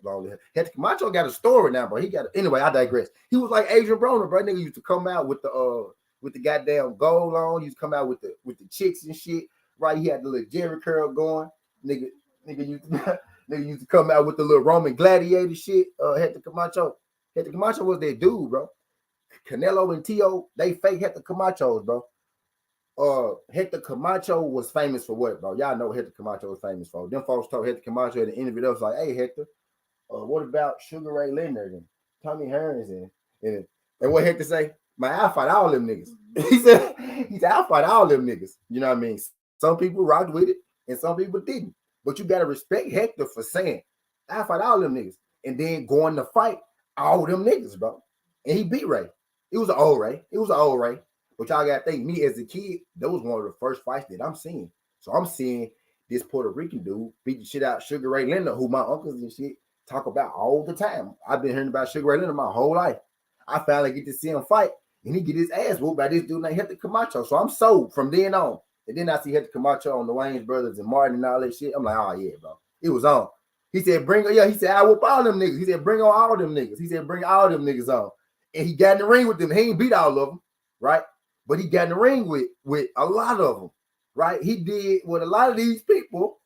Long live Hector Camacho got a story now, bro. Anyway, I digress. He was like Adrian Broner, bro. Nigga used to come out with the goddamn gold on. He used to come out with the chicks and shit. Right? He had the little Jerry curl going. Nigga used to come out with the little Roman gladiator shit. Hector Camacho was that dude, bro. Canelo and Tszyu, they fake Hector Camachos, bro. Hector Camacho was famous for what, bro? Y'all know what Hector Camacho was famous for. Them folks told Hector Camacho in the interview, they was like, hey, Hector, what about Sugar Ray Leonard and Tommy Hearns and what Hector say? I fight all them niggas. he said, I fight all them niggas. You know what I mean? Some people rocked with it and some people didn't. But you gotta respect Hector for saying, I fight all them niggas. And then going to fight all them niggas, bro. And he beat Ray. It was an old Ray. But y'all gotta think, me as a kid, that was one of the first fights that I'm seeing. So I'm seeing this Puerto Rican dude beat the shit out of Sugar Ray Leonard, who my uncles and shit talk about all the time. I've been hearing about Sugar Ray Leonard my whole life. I finally get to see him fight, and he get his ass whooped by this dude named Hector Camacho. So I'm sold from then on. And then I see Hector Camacho on the Wayans Brothers and Martin and all that shit. I'm like, oh yeah, bro. It was on. He said, he said, I whoop all them niggas. He said, bring on all them niggas. He said, bring all them niggas on. And he got in the ring with them. He ain't beat all of them, right? But he got in the ring with a lot of them, right? He did what a lot of these people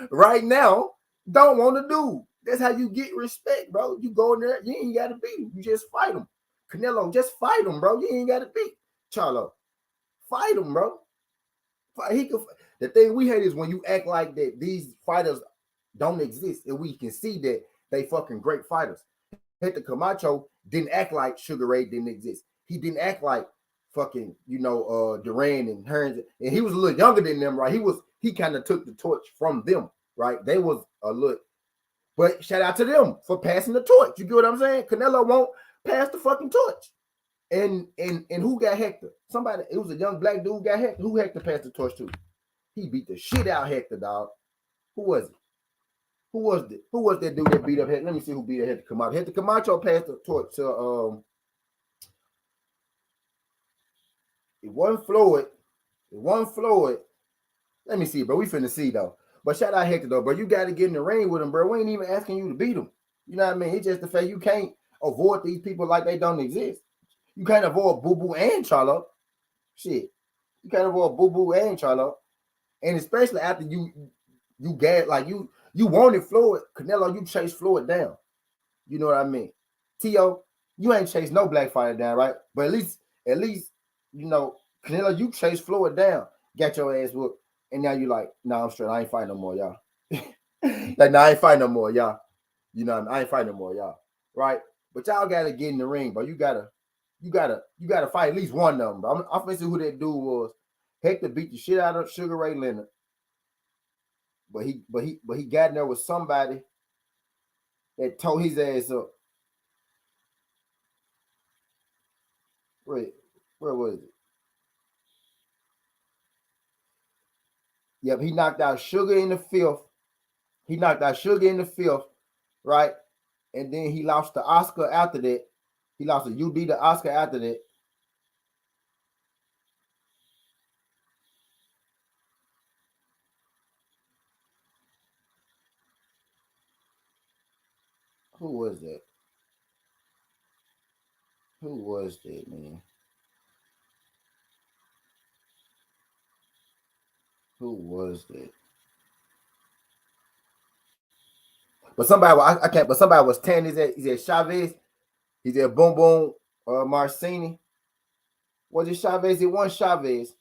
right now don't want to do. That's how you get respect, bro. You go in there, you ain't got to beat him. You just fight him. Canelo, just fight him, bro. You ain't got to beat Charlo. Fight him, bro. The thing we hate is when you act like that these fighters don't exist, and we can see that they fucking great fighters. Hector Camacho didn't act like Sugar Ray didn't exist. He didn't act like fucking, Duran and Hearns, and he was a little younger than them, right? He kind of took the torch from them, right? They was a little, but shout out to them for passing the torch. You get what I'm saying? Canelo won't pass the fucking torch. And who got Hector? Somebody, it was a young black dude got Hector. Who Hector passed the torch to? He beat the shit out of Hector, dog. Who was it? Who was that dude that beat up Hector? Let me see who beat up Hector Camacho. Hector Camacho passed the torch to it wasn't Floyd. Let me see, bro. We finna see though. But shout out Hector though, bro. You got to get in the ring with him, bro. We ain't even asking you to beat him. You know what I mean? It's just the fact you can't avoid these people like they don't exist. You can't avoid Boo Boo and Charlo. Shit. You can't avoid Boo Boo and Charlo. And especially after you get like you wanted Floyd, Canelo, you chased Floyd down. You know what I mean? Tszyu, you ain't chased no black fighter down, right? But at least, Canelo, you chased Floyd down, got your ass whooped, and now you like, nah, I'm straight. I ain't fighting no more, y'all. Like, nah, I ain't fighting no more, y'all. You know what I mean? I ain't fighting no more, y'all. Right? But y'all gotta get in the ring, bro. You gotta fight at least one of them, bro. I'm finna see who that dude was. Hector beat the shit out of Sugar Ray Leonard. But he got in there with somebody that tore his ass up. Wait, where was it? Yep, he knocked out Sugar in the fifth. Right? And then he lost to Oscar after that. He lost to UD to Oscar after that. Who was that? Who was that, man? Who was that? But somebody, I can't. But somebody was 10. He said Chavez. He said Boom Boom Marcini. Was it Chavez? It wasn't Chavez.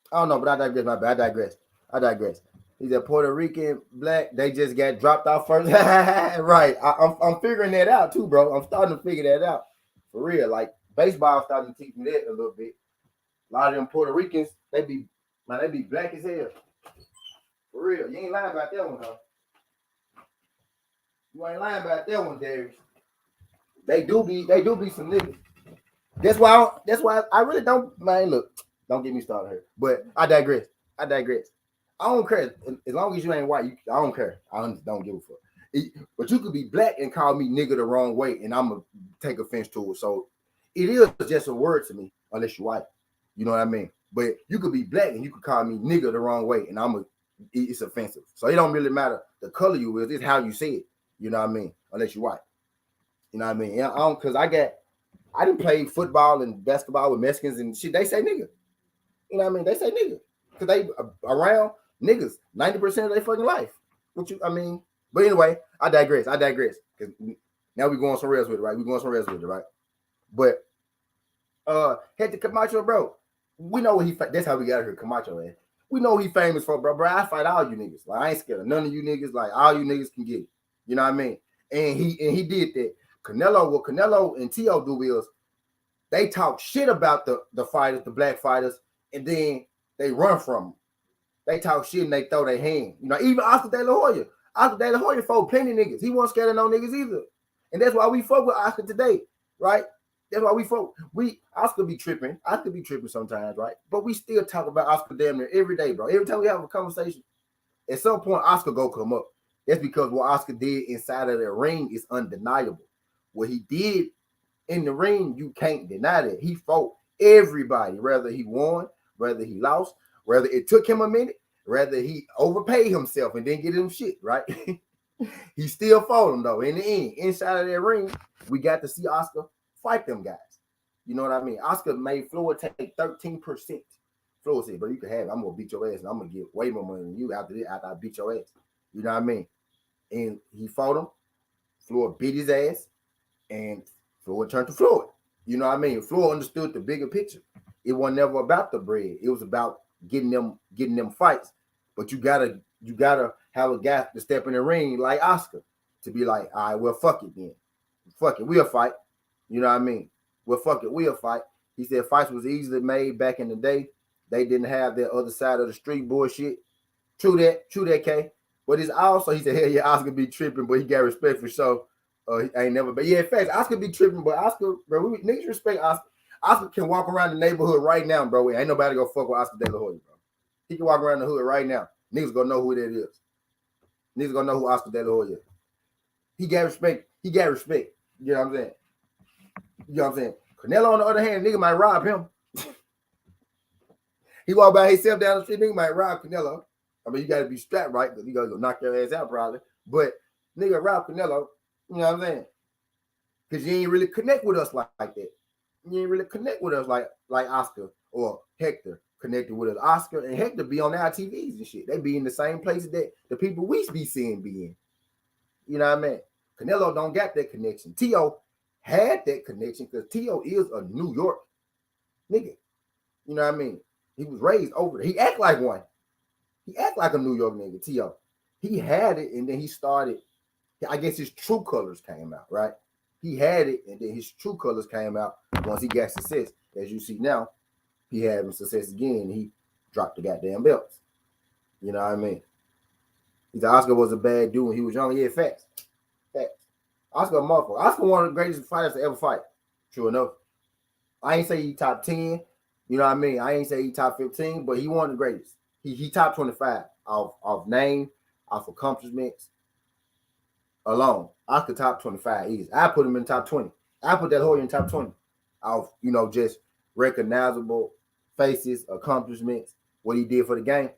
I don't know, but I digress. My bad. I digress. He's a Puerto Rican black. They just got dropped off first. Right. I'm figuring that out too, bro. I'm starting to figure that out for real. Like baseball starting to teach me that a little bit. A lot of them Puerto Ricans, they be black as hell. For real. You ain't lying about that one, though. You ain't lying about that one, Darius. They do be some niggas. That's why I really don't, man. Look, don't get me started here. But I digress. I don't care. As long as you ain't white, I don't care. I don't give a fuck. But you could be black and call me nigga the wrong way, and I'm going to take offense to it. So it is just a word to me, unless you're white. You know what I mean? But you could be black and you could call me nigga the wrong way, and it's offensive. So it don't really matter the color you is. It's how you say it. You know what I mean? Unless you're white. You know what I mean? Because I didn't play football and basketball with Mexicans and shit. They say nigga. You know what I mean? They say nigga. Because they around niggas 90% of their fucking life. What you? I mean, but anyway, I digress. Because now we going somewhere else with it, right? We going somewhere else with it, right? But head to Camacho, bro. We know what he. That's how we got here, Camacho. Man. We know what he famous for, bro. Bro, I fight all you niggas. Like I ain't scared of none of you niggas. Like all you niggas can get it. You know what I mean? And he did that. What Canelo and Tszyu do is they talk shit about the fighters, the black fighters, and then they run from them. They talk shit and they throw their hand. You know, even Oscar De La Hoya. Oscar De La Hoya fought plenty niggas. He wasn't scared of no niggas either. And that's why we fuck with Oscar today, right? That's why we fuck. Oscar be tripping. Oscar be tripping sometimes, right? But we still talk about Oscar damn near every day, bro. Every time we have a conversation, at some point Oscar go come up. That's because what Oscar did inside of the ring is undeniable. What he did in the ring, you can't deny that. He fought everybody, whether he won, whether he lost, whether it took him a minute, whether he overpaid himself and didn't get him shit, right? He still fought him, though. In the end, inside of that ring, we got to see Oscar fight them guys. You know what I mean? Oscar made Floyd take 13%. Floyd said, bro, you can have it. I'm going to beat your ass, and I'm going to get way more money than you after I beat your ass. You know what I mean? And he fought him. Floyd beat his ass, and Floyd turned to Floyd. You know what I mean? Floyd understood the bigger picture. It wasn't never about the bread. It was about getting them fights. But you gotta have a guy to step in the ring like Oscar to be like, all right, well, fuck it then. Fuck it, we'll fight. You know what I mean? Well, fuck it, we'll fight. He said fights was easily made back in the day. They didn't have that other side of the street bullshit. True that, K. But it's also, he said, hell yeah, Oscar be tripping, but he got respect for sure. I ain't never, but yeah, in fact, Oscar be tripping, but Oscar, bro, niggas respect Oscar. Oscar can walk around the neighborhood right now, bro. Ain't nobody gonna fuck with Oscar De La Hoya, bro. He can walk around the hood right now. Niggas gonna know who that is. Niggas gonna know who Oscar De La Hoya is. He got respect. You know what I'm saying? Canelo, on the other hand, nigga might rob him. He walk by himself down the street, nigga might rob Canelo. I mean, you gotta be strapped right, because he gonna go knock your ass out probably. But nigga rob Canelo, you know what I'm saying? Because you ain't really connect with us like that. You ain't really connect with us like Oscar or Hector connected with us. Oscar and Hector be on our TVs and shit. They be in the same places that the people we be seeing be in. You know what I mean? Canelo don't got that connection. Tszyu had that connection because Tszyu is a New York nigga. You know what I mean? He was raised over there. He act like one. He act like a New York nigga, Tszyu. He had it, and then he started, I guess his true colors came out, right? He had it, and then his true colors came out once he got success. As you see now, he having success again. He dropped the goddamn belts. You know what I mean? He said Oscar was a bad dude when he was young. Yeah, facts. Oscar a motherfucker. Oscar one of the greatest fighters to ever fight. True enough. I ain't say he top 10. You know what I mean? I ain't say he top 15, but he one of the greatest. He top 25 off name, off accomplishments alone. Oscar top 25 easy. I put him in top 20. I put that Hoya in top 20 of, just recognizable faces, accomplishments, what he did for the game.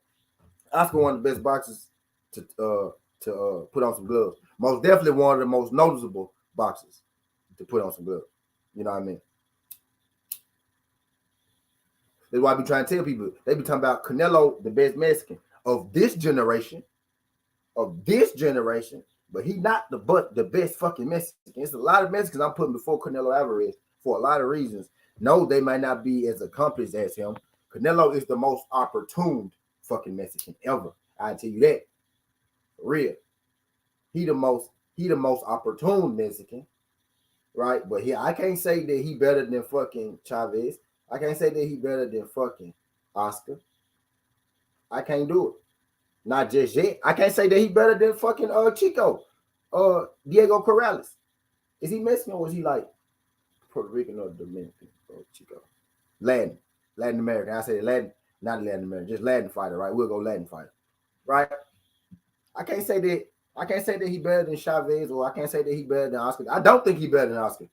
Oscar one of the best boxers to put on some gloves. Most definitely one of the most noticeable boxers to put on some gloves. You know what I mean? That's why I be trying to tell people. They be talking about Canelo, the best Mexican of this generation, but he not the best fucking Mexican. It's a lot of Mexicans I'm putting before Canelo Alvarez for a lot of reasons. No, they might not be as accomplished as him. Canelo is the most opportune fucking Mexican ever. I tell you that. For real. He the most opportune Mexican, right? But I can't say that he better than fucking Chavez. I can't say that he better than fucking Oscar. I can't do it. Not just yet. I can't say that he better than fucking Chico. Diego Corrales. Is he Mexican or is he like Puerto Rican or Dominican? Chico. Latin American. I say Latin, not Latin American, just Latin fighter, right? We'll go Latin fighter. Right? I can't say that he better than Chavez, or I can't say that he better than Oscar. I don't think he better than Oscar.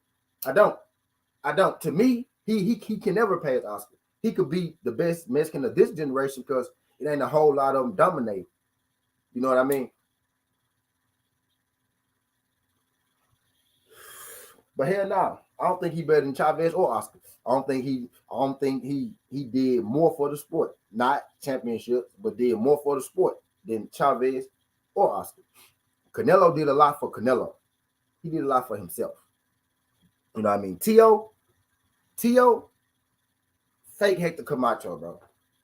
I don't. To me, he can never pass Oscar. He could be the best Mexican of this generation because it ain't a whole lot of them dominate. You know what I mean? But hell no, I don't think he better than Chavez or Oscar. I don't think he did more for the sport, not championships, but did more for the sport than Chavez or Oscar. Canelo did a lot for Canelo. He did a lot for himself. You know what I mean? Tszyu, fake Hector Camacho, bro.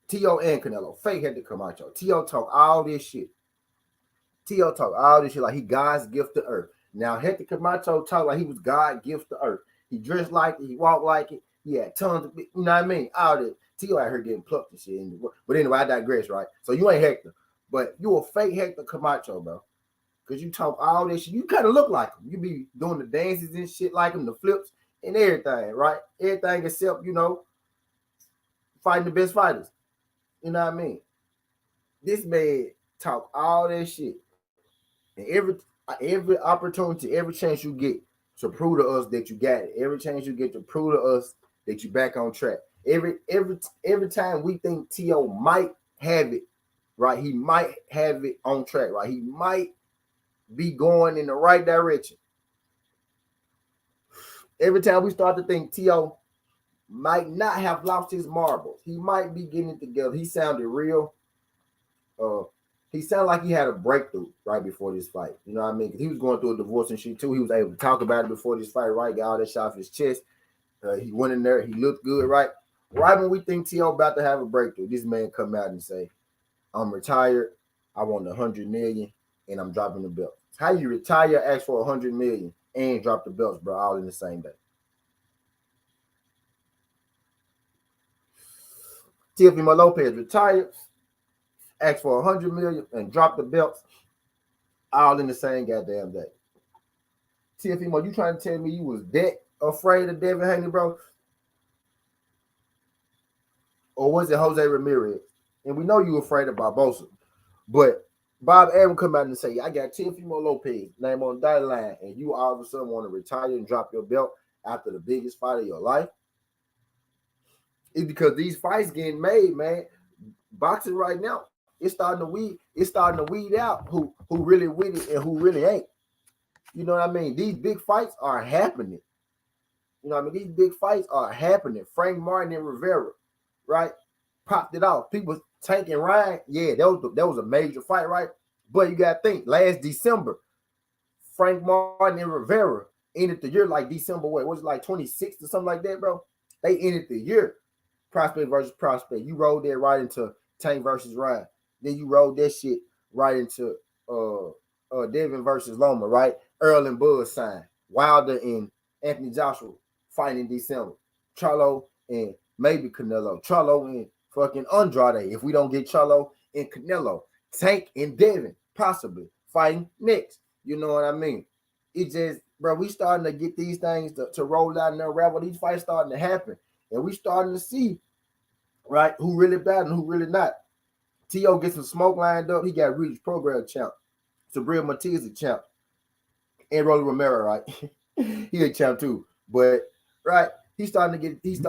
Tszyu and Canelo, fake Hector Camacho. Tszyu talk all this shit. Tszyu talk all this shit like he God's gift to earth. Now Hector Camacho talk like he was God's gift to earth. He dressed like it, he walked like it, he had tons of, you know what I mean? All this. Tszyu out here getting plucked and shit. But anyway, I digress, right? So you ain't Hector, but you a fake Hector Camacho, bro. Because you talk all this shit. You kind of look like him. You be doing the dances and shit like him, the flips and everything, right? Everything except, fighting the best fighters. You know what I mean? This man talk all that shit. And every opportunity, every chance you get to prove to us that you got it. Every chance you get to prove to us that you back on track. Every time we think Tszyu might have it, right? He might have it on track, right? He might be going in the right direction. Every time we start to think Tszyu might not have lost his marbles, he might be getting it together. He sounded real. He sounded like he had a breakthrough right before this fight. You know what I mean? Because he was going through a divorce and shit too. He was able to talk about it before this fight, right? Got all that shot off his chest. He went in there. He looked good, right? Right when we think Tszyu about to have a breakthrough, this man come out and say, "I'm retired. I want $100 million, and I'm dropping the belt." How you retire, ask for $100 million, and drop the belts, bro, all in the same day? Teofimo Lopez retired, asked for $100 million, and dropped the belts all in the same goddamn day. Teofimo, you trying to tell me you was that afraid of Devin Haney, bro? Or was it Jose Ramirez? And we know you afraid of Barbosa, but Bob Arum come out and say, "I got Teofimo Lopez name on the dotted line," and you all of a sudden want to retire and drop your belt after the biggest fight of your life. It's because these fights getting made, man. Boxing right now, it's starting to weed out who really with it and who really ain't. You know what I mean? These big fights are happening. You know what I mean? These big fights are happening. Frank Martin and Rivera, right? Popped it off. People Tank and Ryan, yeah, that was a major fight, right? But you gotta think, last December, Frank Martin and Rivera ended the year like December, what was it, like 26th or something like that, bro? They ended the year. Prospect versus prospect. You rolled that right into Tank versus Ryan. Then you rolled that shit right into Devin versus Loma, right? Earl and Bud signed. Wilder and Anthony Joshua fighting in December. Charlo and maybe Canelo. Charlo and fucking Andrade. If we don't get Charlo and Canelo. Tank and Devin possibly fighting next. You know what I mean? It just, bro, we starting to get these things to roll out and unravel. These fights starting to happen. And we starting to see, right, who really bad and who really not. Tszyu gets some smoke lined up. He got Regis program champ. Sabrina Matias a champ. And Rolly Romero, right? He a champ too. But right, he's starting to get these,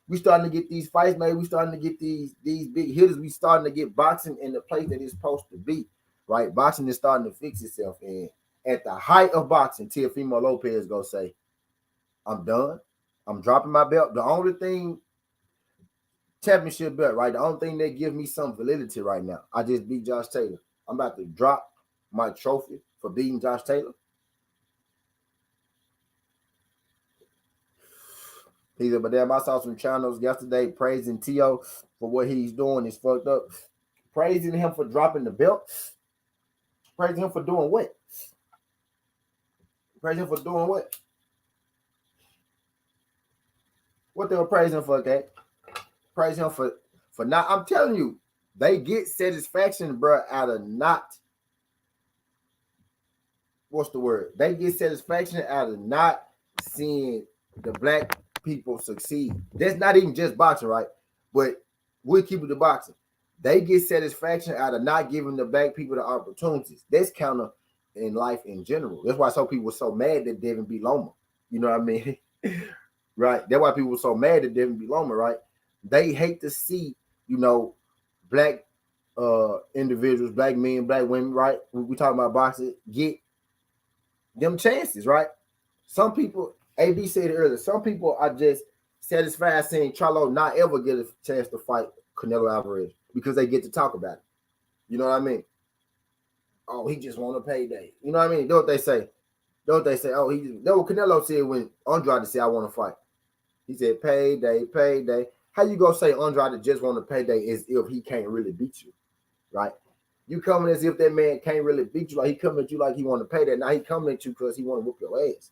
we starting to get these fights made. We starting to get these big hitters. We starting to get boxing in the place that it's supposed to be. Right? Boxing is starting to fix itself. And at the height of boxing, Teofimo Lopez go say, "I'm done. I'm dropping my belt." The only thing, championship belt, right? The only thing that gives me some validity right now, I just beat Josh Taylor. I'm about to drop my trophy for beating Josh Taylor. He said, "But damn, I saw some channels yesterday praising Tszyu for what he's doing. It's fucked up. Praising him for dropping the belt. Praising him for doing what? Praising him for doing what? What they were praising for, okay? Praising him for not. I'm telling you, they get satisfaction, bro, out of not. What's the word? They get satisfaction out of not seeing the black people succeed. That's not even just boxing, right? But we'll keep it to boxing. They get satisfaction out of not giving the black people the opportunities. That's counter in life in general. That's why some people were so mad that Devin beat Loma. You know what I mean? Right? That's why people were so mad that Devin beat Loma, right? They hate to see, black individuals, black men, black women, right? We talking about boxing, get them chances, right? Some people, AB said it earlier, some people are just satisfied seeing Charlo not ever get a chance to fight Canelo Alvarez because they get to talk about it. You know what I mean? Oh, he just want a payday. You know what I mean? Don't they say? Don't they say? Oh, he just, that what Canelo said when Andrade said, "I want to fight." He said, "Payday, payday." How you gonna say Andrade just want a payday as if he can't really beat you, right? You coming as if that man can't really beat you, like he coming at you like he want to pay that. Now he coming at you because he want to whoop your ass.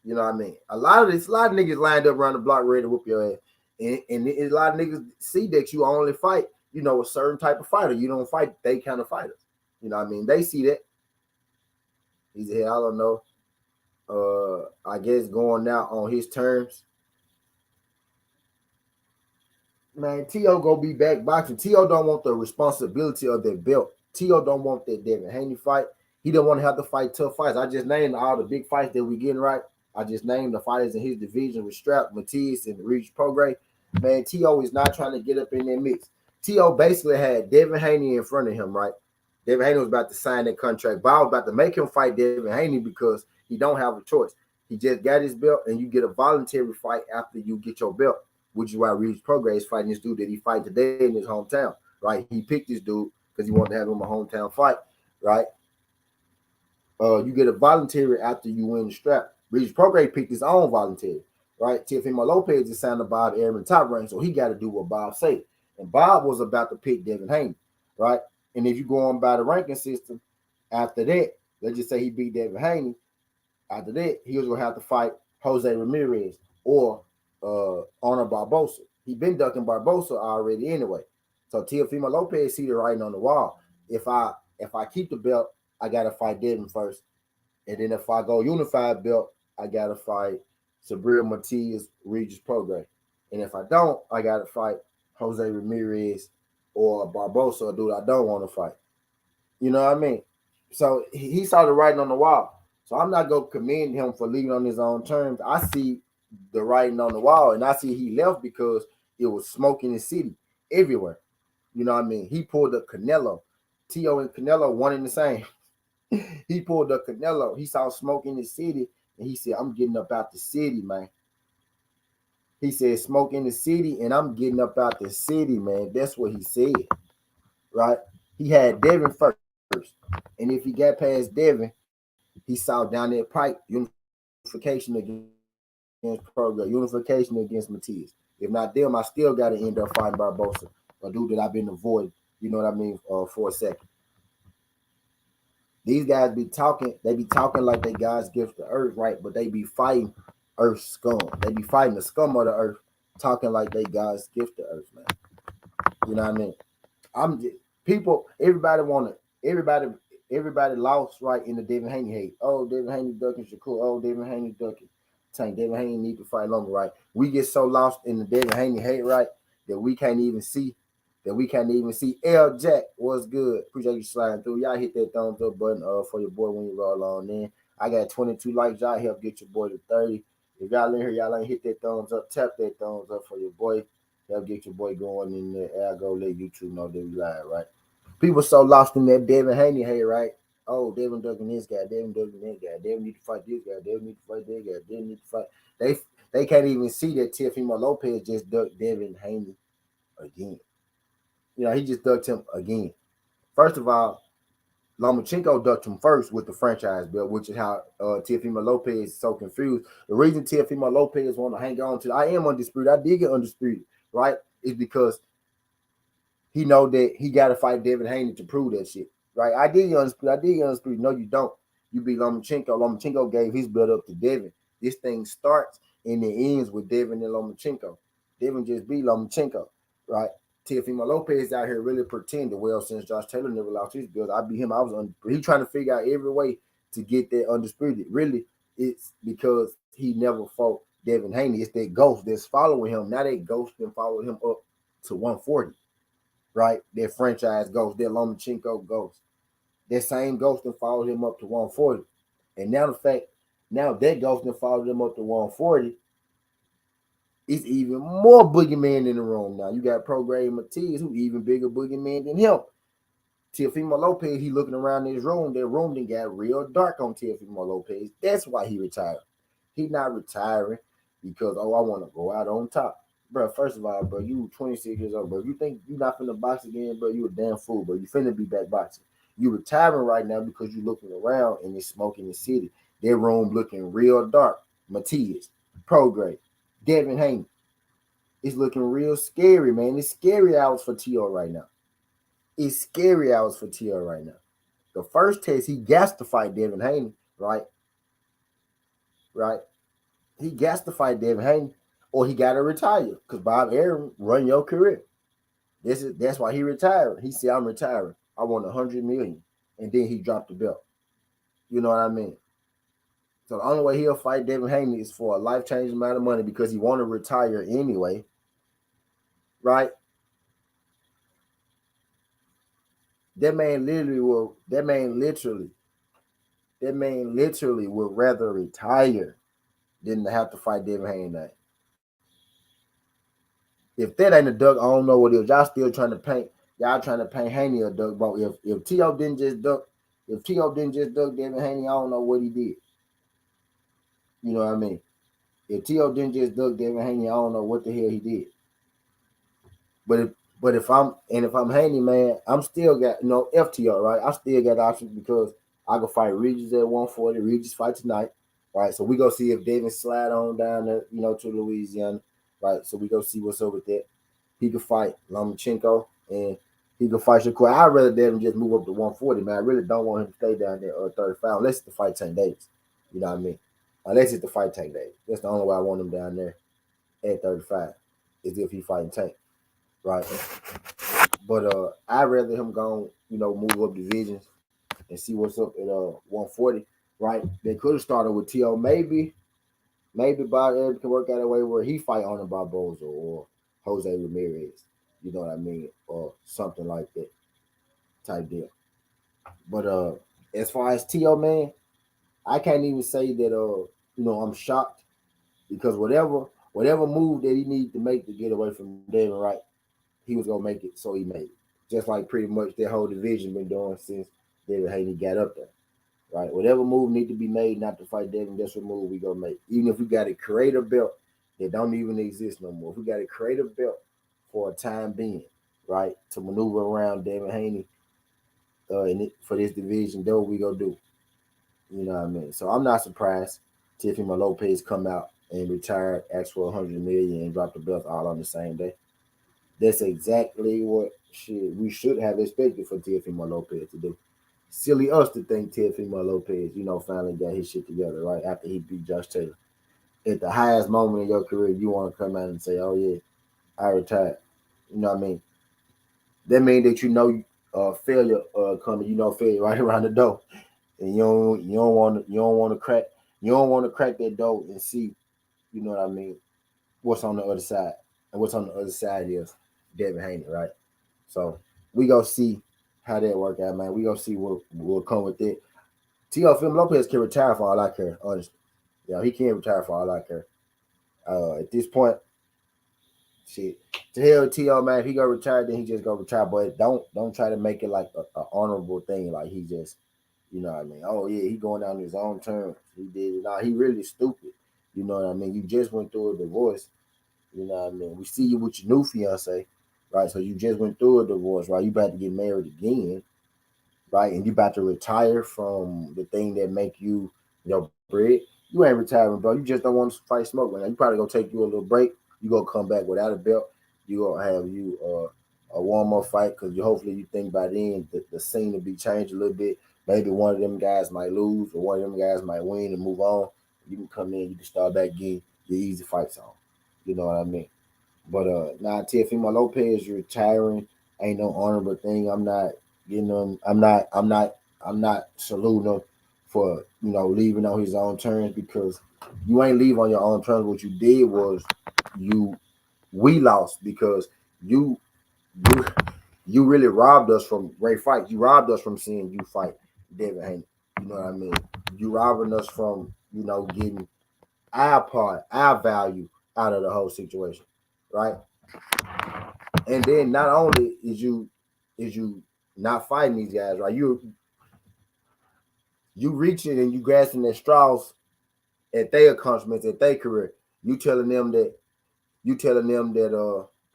You know what I mean? A lot of niggas lined up around the block ready to whoop your ass, and a lot of niggas see that you only fight, a certain type of fighter. You don't fight they kind of fighters. You know what I mean? They see that. He said, I don't know. I guess going out on his terms. Man, T.O. gonna be back boxing. T.O. don't want the responsibility of that belt. T.O. don't want that Devin Haney fight. He don't want to have to fight tough fights. I just named all the big fights that we getting right. I just named the fighters in his division with Strap, Matias, and Regis Prograis. Man, T.O. is not trying to get up in that mix. T.O. basically had Devin Haney in front of him, right? Devin Haney was about to sign that contract. Bob was about to make him fight Devin Haney because he don't have a choice. He just got his belt, and you get a voluntary fight after you get your belt, which is why Regis Prograis is fighting this dude that he fight today in his hometown, right? He picked this dude because he wanted to have him a hometown fight, right? You get a voluntary after you win the strap. Regis Prograis picked his own voluntary, right? Teofimo Lopez is signed to Bob Airman top rank, so he got to do what Bob said. And Bob was about to pick Devin Haney, right? And if you go on by the ranking system, after that, let's just say he beat Devin Haney. After that, he was gonna have to fight Jose Ramirez or Honor Barbosa. He been ducking Barbosa already anyway. So Teofimo Lopez see the writing on the wall. If I keep the belt, I gotta fight Devin first. And then if I go unified belt, I gotta fight Sabrina Matias, Regis Prograis. And if I don't, I gotta fight Jose Ramirez or Barbosa, a dude I don't want to fight. You know what I mean? So he saw the writing on the wall. So I'm not gonna commend him for leaving on his own terms. I see the writing on the wall, and I see he left because it was smoke in the city everywhere. You know what I mean? He pulled the Canelo. T.O. and Canelo one in the same. He pulled the Canelo. He saw smoke in the city, and he said, "I'm getting up out the city, man." He said, "Smoke in the city, and I'm getting up out the city, man." That's what he said, right? He had Devin first, and if he got past Devin, he saw down that pipe unification against Prograis, unification against Matias. If not them, I still got to end up fighting Barbosa, a dude that I've been avoiding. You know what I mean? For a second. These guys be talking, they be talking like they God's gift to earth, right? But they be fighting earth scum. They be fighting the scum of the earth, talking like they God's gift to earth, man. You know what I mean? I'm just, people, everybody lost right in the Devin Haney hate. Oh, Devin Haney ducking Shakur. Oh, Devin Haney ducking Tank. Devin Haney need to fight longer, right? We get so lost in the Devin Haney hate, right, that we can't even see. That we can't even see. L Jack, what's good? Appreciate you sliding through. Y'all hit that thumbs up button for your boy when you roll on in. I got 22 likes. Y'all help get your boy to 30. If y'all in here, y'all ain't hit that thumbs up. Tap that thumbs up for your boy. Help get your boy going in there. I'll go let YouTube know that we live, right? People so lost in that Devin Haney hate, right? Oh, Devin ducking this guy, Devin ducking that guy, Devin need to fight this guy, Devin need to fight that guy, Devin need to fight. They can't even see that Teofimo Lopez just ducked Devin Haney again. He just ducked him again. First of all, Lomachenko ducked him first with the franchise belt, which is how Teofimo Lopez is so confused. The reason Teofimo Lopez want to hang on to, I am undisputed, I did get undisputed, right? Is because he know that he got to fight Devin Haney to prove that shit, right? I did get undisputed. No, you don't. You beat Lomachenko. Lomachenko gave his belt up to Devin. This thing starts and it ends with Devin and Lomachenko. Devin just beat Lomachenko, right? Teofimo Lopez out here really pretending. Well, since Josh Taylor never lost his belt, I beat him. I was he trying to figure out every way to get that undisputed. Really, it's because he never fought Devin Haney. It's that ghost that's following him. Now that ghost been following him up to 140, right? That franchise ghost, that Lomachenko ghost. That same ghost that followed him up to 140. And now that ghost that followed him up to 140, it's even more boogeyman in the room now. You got Prograis Matias, who even bigger boogeyman than him. Teofimo Lopez, he looking around his room. That room then got real dark on Teofimo Lopez. That's why he retired. He not retiring because, I want to go out on top. Bro, first of all, bro, you 26 years old, bro. You think you not finna box again, bro? You a damn fool, bro. You finna be back boxing. You retiring right now because you looking around and it's smoking the city. Their room looking real dark. Matias, Prograde, Devin Haney. It's looking real scary, man. It's scary hours for T.O. right now. It's scary hours for T.O. right now. The first test, he got to fight Devin Haney, right? Right? He got to fight Devin Haney, or he got to retire because Bob Arum run your career. That's why he retired. He said, "I'm retiring. I want 100 million," and then he dropped the belt. You know what I mean? So the only way he'll fight Devin Haney is for a life changing amount of money because he want to retire anyway, right? That man literally will. That man literally would rather retire than to have to fight Devin Haney. If that ain't a duck, I don't know what it is. Y'all still trying to paint. Y'all trying to paint Haney a duck. But if T.O. didn't just duck, if T.O. didn't just duck Devin Haney, I don't know what he did. You know what I mean? If T.O. didn't just duck Devin Haney, I don't know what the hell he did. But if I'm Haney, man, I'm still got FTO, right? I still got options because I can fight Regis at 140. Regis fight tonight, right? So we go see if Devin slide on down there, to Louisiana, right? So we go see what's up with that. He could fight Lomachenko and he could fight Shakur. I'd rather Devin just move up to 140, man. I really don't want him to stay down there 35 unless it's the fight Tank Davis. You know what I mean? Unless it's the fight Tank Davis. That's the only way I want him down there at 35 is if he fighting Tank, right? But I'd rather him go, move up divisions and see what's up at 140, right? They could have started with T.O. Maybe Bob Arum can work out a way where he fight Arnold Barboza or Jose Ramirez, you know what I mean, or something like that type deal. But as far as T.O., man, I can't even say that I'm shocked because whatever move that he needs to make to get away from Devin, right, he was gonna make it, so he made it. Just like pretty much that whole division been doing since Devin Haney got up there, right? Whatever move need to be made not to fight Devin, that's what move we gonna make. Even if we got to create a belt that don't even exist no more, if we got to create a belt for a time being, right, to maneuver around Devin Haney, for this division, that's what we gonna do. You know what I mean? So I'm not surprised Tiffany Lopez come out and retire, ask for 100 million, and drop the belt all on the same day. That's exactly what we should have expected for Teofimo Lopez to do. Silly us to think Teofimo Lopez, finally got his shit together, right? After he beat Josh Taylor. At the highest moment in your career, you want to come out and say, "Oh yeah, I retired." You know what I mean? That means that failure coming, failure right around the door. And you don't want to crack that door and see, you know what I mean, what's on the other side. And what's on the other side is Devin Haney, right? So we go see how that work out, man. We go see what will come with it. Teofimo Lopez can retire for all I care, honestly. Yeah, he can retire for all I care. At this point, shit. To hell with T.O., man. If he go retire, then he just go retire. But don't try to make it like a honorable thing. Like he just, you know what I mean? Oh yeah, he going down his own terms. He did it. Nah, he really stupid. You know what I mean? You just went through a divorce. You know what I mean? We see you with your new fiance, right? So you just went through a divorce, right? You about to get married again, right? And you about to retire from the thing that make you your bread. You ain't retiring, bro. You just don't want to fight smoke right now. You probably gonna take you a little break. You gonna come back without a belt. You gonna have you a warm up fight because you hopefully you think by then the scene will be changed a little bit. Maybe one of them guys might lose or one of them guys might win and move on. You can come in, you can start back getting your easy fights on. You know what I mean? But now Teofimo Lopez retiring ain't no honorable thing. I'm not getting him. I'm not saluting him for leaving on his own terms because you ain't leave on your own terms. What you did was you we lost because you you you really robbed us from great fights. You robbed us from seeing you fight Devin Haney. You know what I mean? You robbing us from getting our part, our value out of the whole situation, right? And then not only is you not fighting these guys, right? You reaching and you grasping their straws at their accomplishments, at their career. You telling them that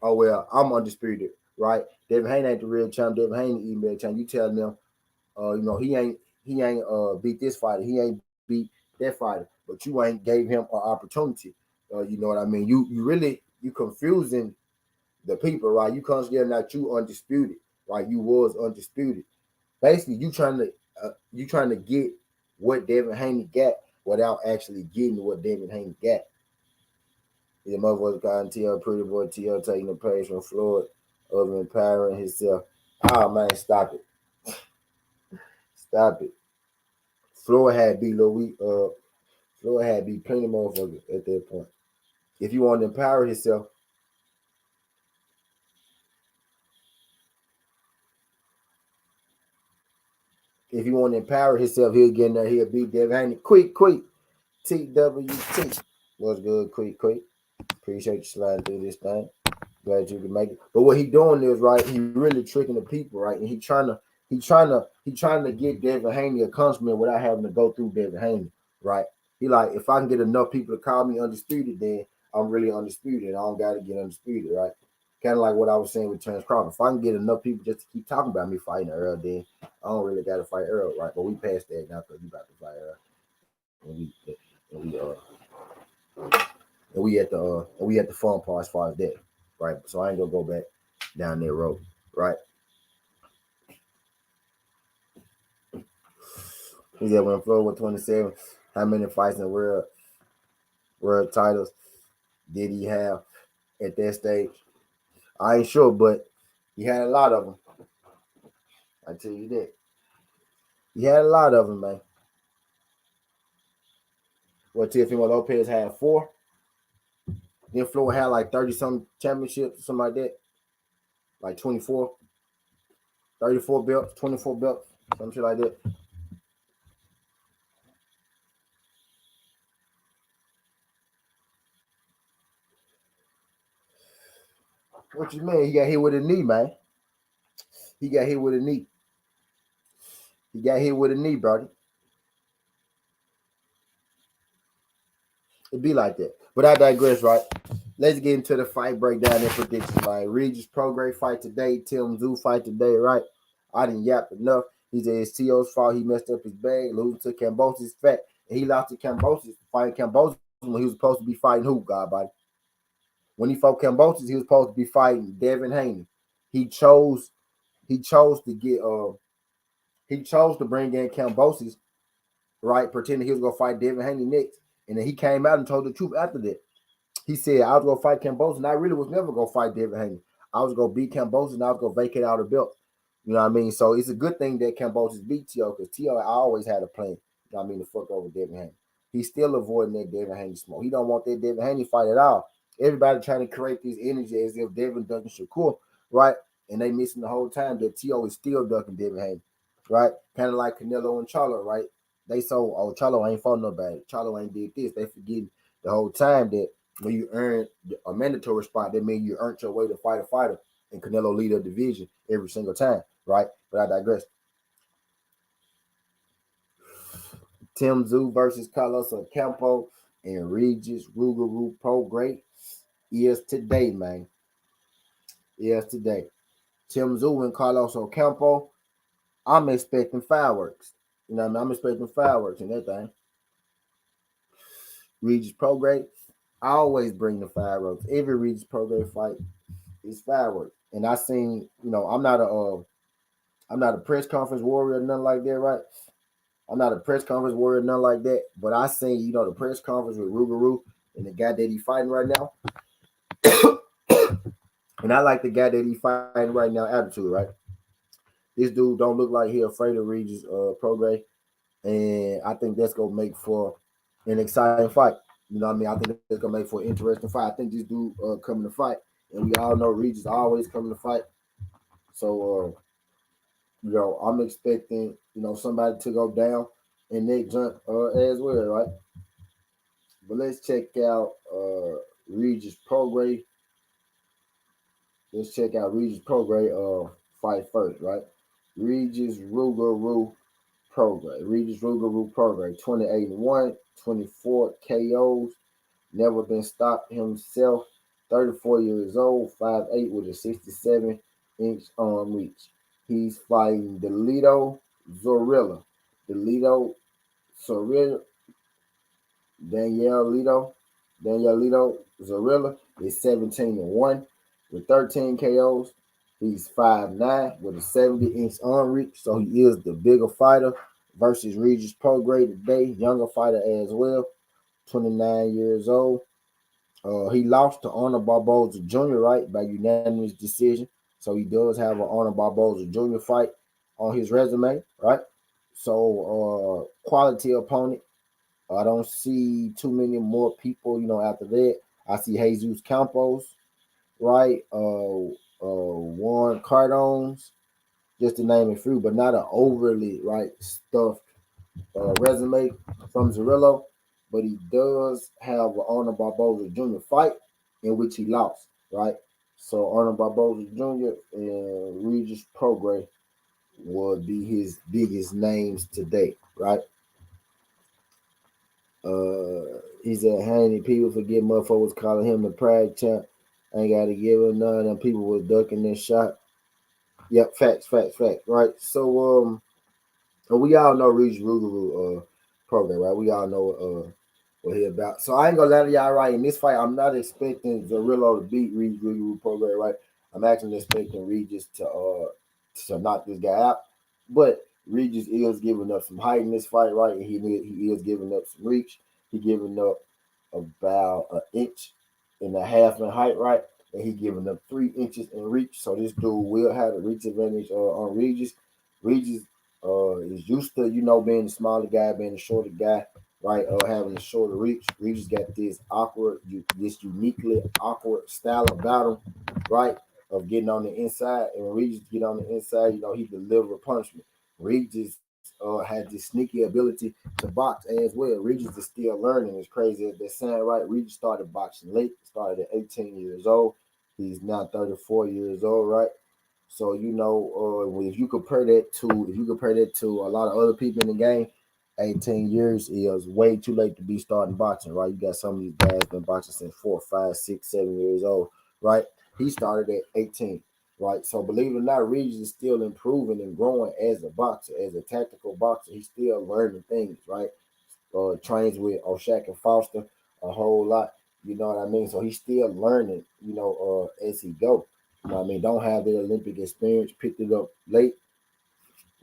oh well, I'm undisputed, right? Devin Haney ain't the real champ. Devin Haney even better champ. You telling them He ain't beat this fighter. He ain't beat that fighter. But you ain't gave him an opportunity. You know what I mean? You really you confusing the people, right? You considering that you undisputed, right? You was undisputed. Basically, you trying to get what Devin Haney got without actually getting what Devin Haney got. The motherfucker got TL Pretty Boy TL taking the page from Floyd of empowering himself. Oh man, stop it. Stop it. Floyd had beat Louis Floyd had beat plenty of motherfuckers at that point. If you want to empower himself, if you want to empower himself, he'll get in there, he'll beat Devin Haney. Quick. TWT. What's good, quick. Appreciate you sliding through this thing. Glad you can make it. But what he doing is right. He really tricking the people, right? And he trying to get Devin Haney a compliment without having to go through Devin Haney, right? He like if I can get enough people to call me undisputed, then I'm really undisputed. I don't got to get undisputed, right? Kind of like what I was saying with Terrence Crawford. If I can get enough people just to keep talking about me fighting Earl, then I don't really got to fight Earl, right? But we passed that now because we about to fight Earl, and we at the fun part as far as that, right? So I ain't gonna go back down that road, right? He said when Floyd was 27, how many fights in world titles did he have at that stage? I ain't sure, but he had a lot of them. I tell you that. He had a lot of them, man. What Teofimo Lopez had 4. Then Floyd had like 30 some championships, something like that. Like 24, 34 belts, 24 belts, some shit like that. What you mean? He got hit with a knee, man. He got hit with a knee. He got hit with a knee, brother. It be like that. But I digress, right? Let's get into the fight breakdown and predictions, right? Regis Prograis fight today. Tim Tszyu fight today, right? I didn't yap enough. He said it's T.O.'s fault. He messed up his bag, losing to Cambosis fat. And he lost to Cambosis, fighting Cambosis when he was supposed to be fighting who, Godbody? When he fought Cambosis, he was supposed to be fighting Devin Haney. He chose to get he chose to bring in Cambosis, right? Pretending he was gonna fight Devin Haney next. And then he came out and told the truth after that. He said, I was gonna fight Cambosis, and I really was never gonna fight Devin Haney. I was gonna beat Cambosis, and I was gonna vacate out the belt. You know what I mean? So it's a good thing that Cambosis beat T.O. because T.O. always had a plan. You know what I mean? To fuck over Devin Haney. He's still avoiding that Devin Haney smoke. He don't want that Devin Haney fight at all. Everybody trying to create this energy as if Devin ducking Shakur, right? And they missing the whole time that T.O. is still ducking Devin Haney, right? Kind of like Canelo and Charlo, right? They so, oh, Charlo ain't fought nobody. Charlo ain't did this. They forgetting the whole time that when you earn a mandatory spot, that means you earned your way to fight a fighter, and Canelo lead a division every single time, right? But I digress. Tim Tszyu versus Carlos Ocampo and Regis Rugaru Prograis is today, man. Yes, today. Tim Tszyu and Carlos Ocampo. I'm expecting fireworks. You know what I mean? I'm expecting fireworks and that thing. Regis Prograis. I always bring the fireworks. Every Regis Prograis fight is fireworks. And I seen, I'm not a press conference warrior or nothing like that, right? I'm not a press conference warrior, nothing like that. But I seen, the press conference with Rugaru and the guy that he fighting right now. And I like the guy that he fighting right now, attitude, right? This dude don't look like he afraid of Regis Prograis. And I think that's gonna make for an exciting fight. You know what I mean? I think it's gonna make for an interesting fight. I think this dude coming to fight. And we all know Regis always coming to fight. So I'm expecting, somebody to go down in that jump as well, right? But let's check out Regis Prograis. Let's check out Regis Prograis fight first, right? Regis Rugaru Prograis. Regis Rugaru Prograis, 28-1, 24 KOs, never been stopped himself, 34 years old, 5'8" with a 67-inch arm reach. He's fighting Delito Zorilla. Delito, Sorilla, Danielito, Danielito Zorilla is 17-1 with 13 KOs. He's 5'9" with a 70-inch arm reach, so he is the bigger fighter versus Regis Prograis today, younger fighter as well, 29 years old. He lost to Honor Barboza Jr., right, by unanimous decision. So he does have an Honor Barboza Jr. fight on his resume, right? So quality opponent. I don't see too many more people, after that. I see Jesus Campos, right? Warren Cardones, just to name a few, but not an overly, right, stuffed resume from Zerillo, but he does have an Arnold Barboza Jr. fight in which he lost, right? So Arnold Barboza Jr. and Regis Prograis would be his biggest names today, right? He said, Haney, people forget motherfuckers calling him the pride champ. Ain't got to give him none. And people was ducking this shot. Yep, facts, right? So, we all know Regis Rougarou program, right? We all know what he about. So I ain't gonna lie to y'all, right? In this fight, I'm not expecting Zerillo to beat Regis Rougarou program, right? I'm actually expecting Regis to knock this guy out. But Regis is giving up some height in this fight, right? And he is giving up some reach. He giving up about an inch and a half in height, right? And he giving up 3 inches in reach. So this dude will have a reach advantage on Regis. Regis is used to, being the smaller guy, being the shorter guy, right? Having a shorter reach. Regis got this uniquely awkward style about him, right? Of getting on the inside. And when Regis get on the inside, he deliver punishment. Regis has this sneaky ability to box as well. Regis is still learning. As crazy as that sound, right? Regis started boxing late, started at 18 years old. He's now 34 years old, right? So if you compare that to a lot of other people in the game, 18 years is way too late to be starting boxing, right? You got some of these guys been boxing since 4, 5, 6, 7 years old, right? He started at 18, right? So believe it or not, Regis is still improving and growing as a boxer, as a tactical boxer. He's still learning things, right? Trains with O'Shaq and Foster a whole lot. You know what I mean? So he's still learning, as he go. You know what I mean? Don't have the Olympic experience, picked it up late.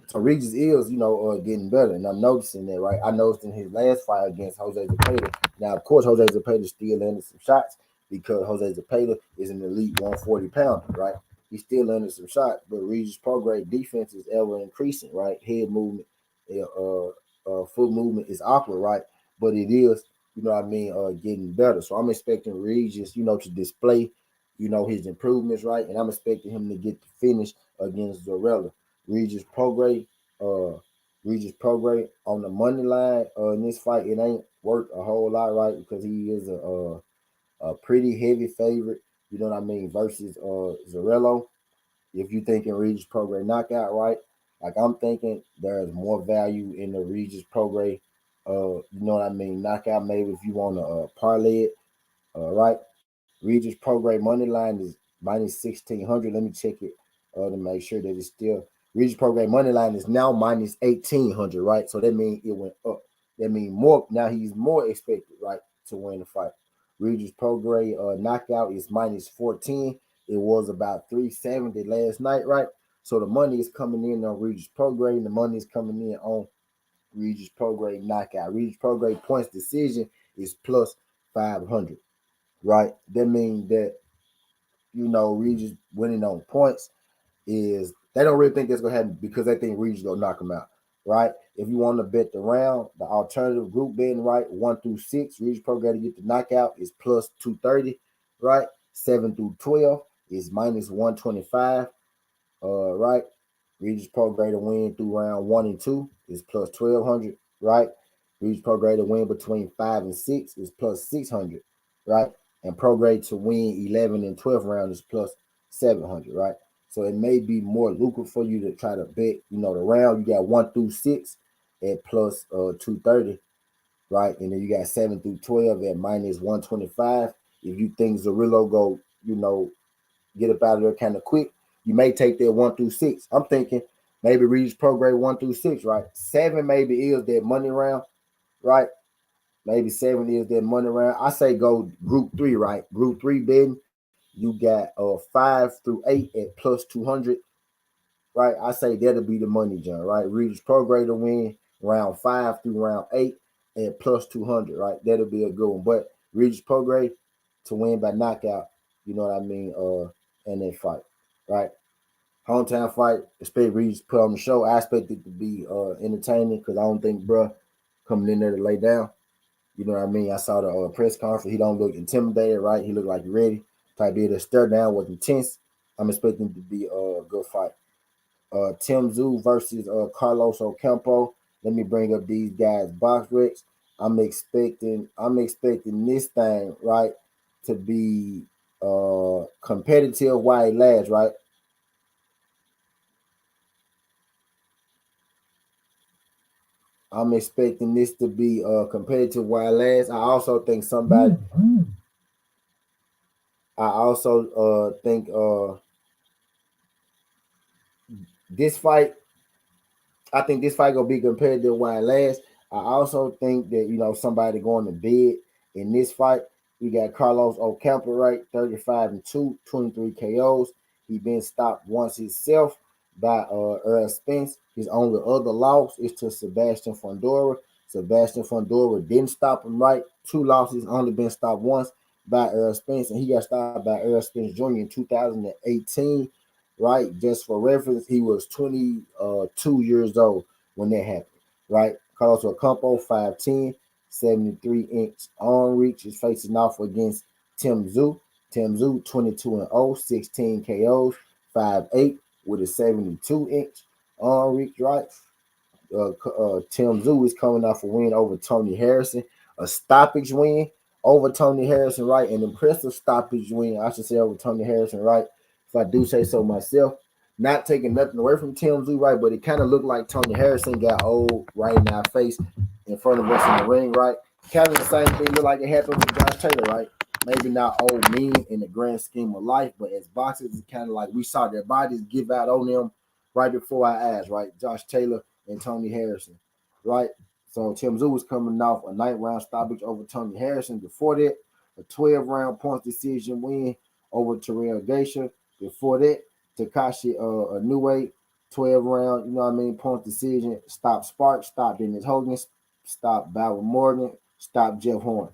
So Regis is, getting better, and I'm noticing that, right? I noticed in his last fight against Jose Zepeda. Now, of course, Jose Zepeda still landed some shots because Jose Zepeda is an elite 140 pounder, right? He's still landing some shots, but Regis Prograis defense is ever increasing, right? Head movement, foot movement is awkward, right? But it is, getting better. So I'm expecting Regis, to display, his improvements, right? And I'm expecting him to get the finish against Zorella. Regis Prograis, uh, Regis Prograis on the money line in this fight. It ain't worth a whole lot, right? Because he is a pretty heavy favorite. You know what I mean? Versus Zarello. If you thinking Regis Prograis knockout, right? Like I'm thinking, there's more value in the Regis Prograis. Knockout. Maybe if you want to parlay it, right? Regis Prograis money line is minus 1,600. Let me check it to make sure that it's still. Regis Prograis money line is now minus 1,800, right? So that means it went up. That means more. Now he's more expected, right, to win the fight. Regis Prograis knockout is minus 410. It was about 370 last night, right? So the money is coming in on Regis Prograis, and the money is coming in on Regis Prograis knockout. Regis Prograis points decision is plus 500, right? That means that Regis winning on points is they don't really think that's gonna happen because they think Regis gonna knock him out, right? If you want to bet the round, the alternative group betting, right, 1 through 6, Regis Prograis to get the knockout is plus 230, right? 7 through 12 is minus 125, right? Regis Prograis to win through round 1 and 2 is plus 1,200, right? Regis Prograis to win between 5 and 6 is plus 600, right? And Prograis to win 11 and 12 round is plus 700, right? So it may be more lucrative for you to try to bet, the round. You got 1 through 6 at plus 230, right? And then you got 7 through 12 at minus 125. If you think Zerillo go, get up out of there kind of quick, you may take that 1 through 6. I'm thinking Maybe Regis pro grade 1 through 6, right? 7 maybe is that money round, right? Maybe 7 is that money round. I say go group 3, right? Group 3 betting. You got 5 through 8 at plus 200, right? I say that'll be the money, John, right? Regis pro grade to win round 5 through round 8 at plus 200, right? That'll be a good one. But Regis pro grade to win by knockout, you know what I mean? In that fight, right? Hometown fight, expect Regis put on the show. I expect it to be entertaining because I don't think bruh coming in there to lay down. You know what I mean? I saw the press conference. He don't look intimidated, right? He looked like he ready. Type be to stare down was intense. I'm expecting it to be a good fight. Tszyu versus Carlos Ocampo. Let me bring up these guys' box recs. I'm expecting this thing, right, to be competitive while it lasts, right? I'm expecting this to be competitive while it lasts. I also think this fight I think this fight gonna be competitive while it lasts. I also think that somebody going to bed in this fight. We got Carlos Ocampo, right, 35-2, 23 KOs. He been stopped once himself by Earl Spence. His only other loss is to Sebastian Fundora. Sebastian Fundora didn't stop him, right. 2 losses, only been stopped once by Earl Spence, and he got stopped by Earl Spence Jr. in 2018, right? Just for reference, he was 22 years old when that happened, right? Carlos Ocampo, 5'10", 73-inch arm reach, is facing off against Tszyu. Tszyu, 22-0, 16 KOs, 5'8", with a 72-inch arm reach, right? Tszyu is coming off a win over Tony Harrison, a stoppage win over Tony Harrison, right? An impressive stoppage win, I should say, over Tony Harrison, right? If I do say so myself. Not taking nothing away from Tszyu, right? But it kind of looked like Tony Harrison got old right in our face in front of us in the ring, right? Kind of the same thing looked like it happened with Josh Taylor, right? Maybe not old men in the grand scheme of life, but as boxers, it's kind of like we saw their bodies give out on them right before our eyes, right? Josh Taylor and Tony Harrison, right? So Tszyu was coming off a 9th round stoppage over Tony Harrison. Before that, a 12-round points decision win over Terrell Gacia. Before that, Takashi Inoue, 12-round, you know what I mean, points decision. Stop Sparks, stop Dennis Hogan, stop Bauer Morgan, stop Jeff Horn,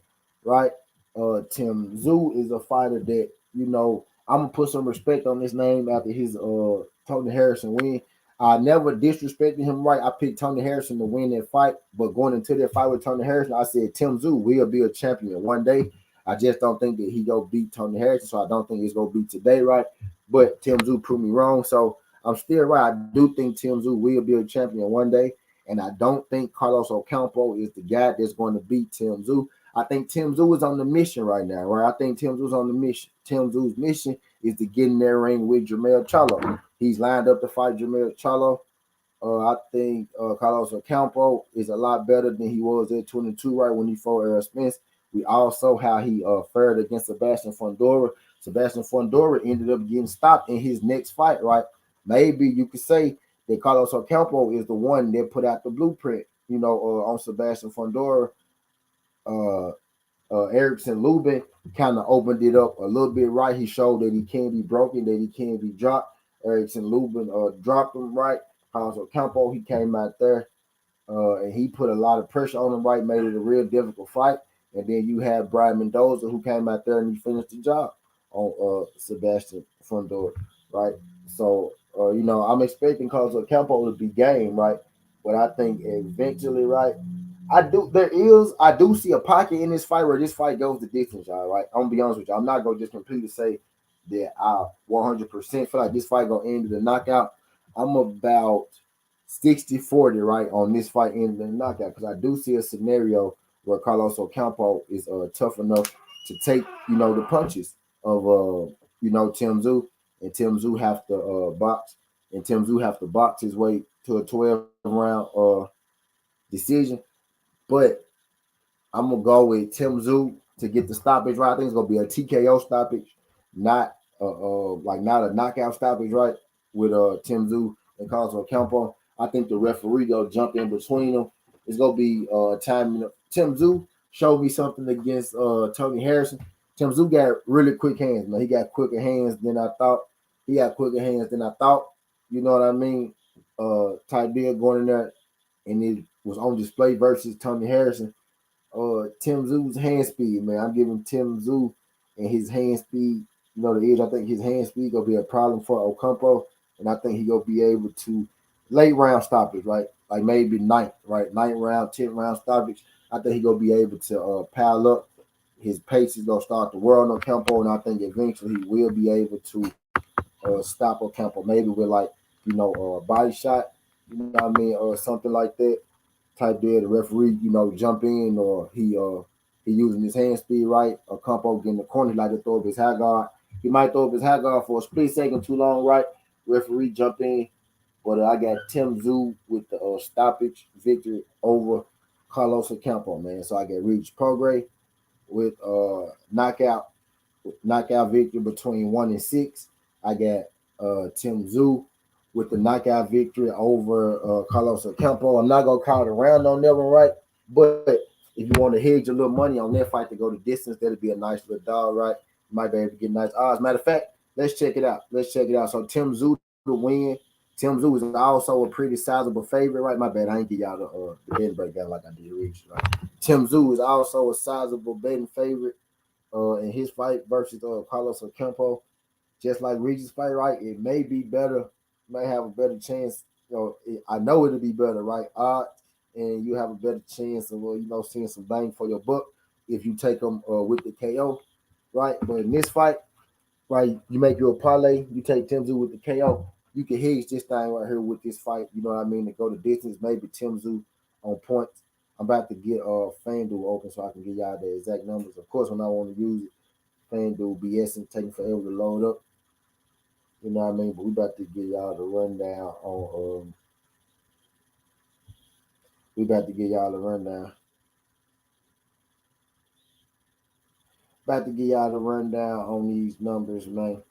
right? Tszyu is a fighter that, I'm going to put some respect on his name after his Tony Harrison win. I never disrespected him, right? I picked Tony Harrison to win that fight, but going into that fight with Tony Harrison, I said Tszyu will be a champion one day. I just don't think that he go beat Tony Harrison, so I don't think it's gonna be today, right? But Tszyu proved me wrong, so I'm still right. I do think Tszyu will be a champion one day, and I don't think Carlos Ocampo is the guy that's going to beat Tszyu. I think Tszyu is on the mission right now, right? I think Tszyu's on the mission. Tszyu's mission is to get in that ring with Jermell Charlo. He's lined up to fight Jermell Charlo. I think Carlos Ocampo is a lot better than he was at 22, right, when he fought Errol Spence. We also how he fared against Sebastian Fundora. Sebastian Fundora ended up getting stopped in his next fight, right? Maybe you could say that Carlos Ocampo is the one that put out the blueprint, on Sebastian Fundora. Erickson Lubin kind of opened it up a little bit, right? He showed that he can be broken, that he can be dropped. Erickson Lubin dropped him, right? Carlos Ocampo, he came out there and he put a lot of pressure on him, right? Made it a real difficult fight. And then you had Brian Mendoza who came out there and he finished the job on Sebastian Fundora, right? So, I'm expecting Carlos Ocampo to be game, right? But I think eventually, right, I do see a pocket in this fight where this fight goes the distance, y'all, right? I'm gonna be honest with you. I'm not gonna just completely say that I 100% feel like this fight gonna end in a knockout. I'm about 60-40, right, on this fight ending in a knockout because I do see a scenario where Carlos Ocampo is tough enough to take, the punches of Tszyu, and Tszyu have to box his way to a 12-round decision. But I'm gonna go with Tszyu to get the stoppage right. I think it's gonna be a TKO stoppage, not not a knockout stoppage, right? With Tszyu and Carlos Ocampo. I think the referee gonna jump in between them. It's gonna be time. Tim Tszyu showed me something against Tony Harrison. Tim Tszyu got really quick hands, man. He got quicker hands than I thought. He got quicker hands than I thought. You know what I mean? Type deal going in there, and it was on display versus Tony Harrison. Tim Tszyu's hand speed, man. I'm giving Tim Tszyu and his hand speed, the edge. I think his hand speed gonna be a problem for Ocampo, and I think he gonna be able to late round stoppage, right? Like maybe ninth, right? Ninth round, 10th round stoppage. I think he gonna be able to pile up. His pace is gonna start to whirl on Ocampo, and I think eventually he will be able to stop Ocampo, maybe with like a body shot, you know what I mean, or something like that type deal. The referee, jump in, or he using his hand speed right. Ocampo getting the corner, he like to throw up his high guard. He might throw up his high guard for a split second too long, right? Referee jump in, but I got Tim Tszyu with the stoppage victory over Carlos Ocampo, man. So I got Regis Prograis with knockout victory between 1 and 6. I got Tim Tszyu with the knockout victory over Carlos Ocampo. I'm not gonna call it around on that one, right? But if you want to hedge a little money on that fight to go the distance, that'll be a nice little dog, right? You might be able to get nice odds. Matter of fact, let's check it out. So Tim Tszyu to win. Tim Tszyu is also a pretty sizable favorite, right? My bad, I ain't give y'all the betting breakdown like I did Regis, right? Tim Tszyu is also a sizable betting favorite in his fight versus Carlos Ocampo. Just like Regis' fight, right? It may be better, may have a better chance. I know it'll be better, right? Odds, and you have a better chance of seeing some bang for your buck if you take them with the KO, right? But in this fight, right, you make your parlay, you take Tim Tszyu with the KO. You can hedge this thing right here with this fight. You know what I mean? To go the distance, maybe Tim Tszyu on points. I'm about to get FanDuel open so I can give y'all the exact numbers. Of course, when I want to use it, FanDuel BS and taking forever to load up. You know what I mean? But we about to give y'all the rundown on we about to give y'all the rundown. About to give y'all the rundown on these numbers, man.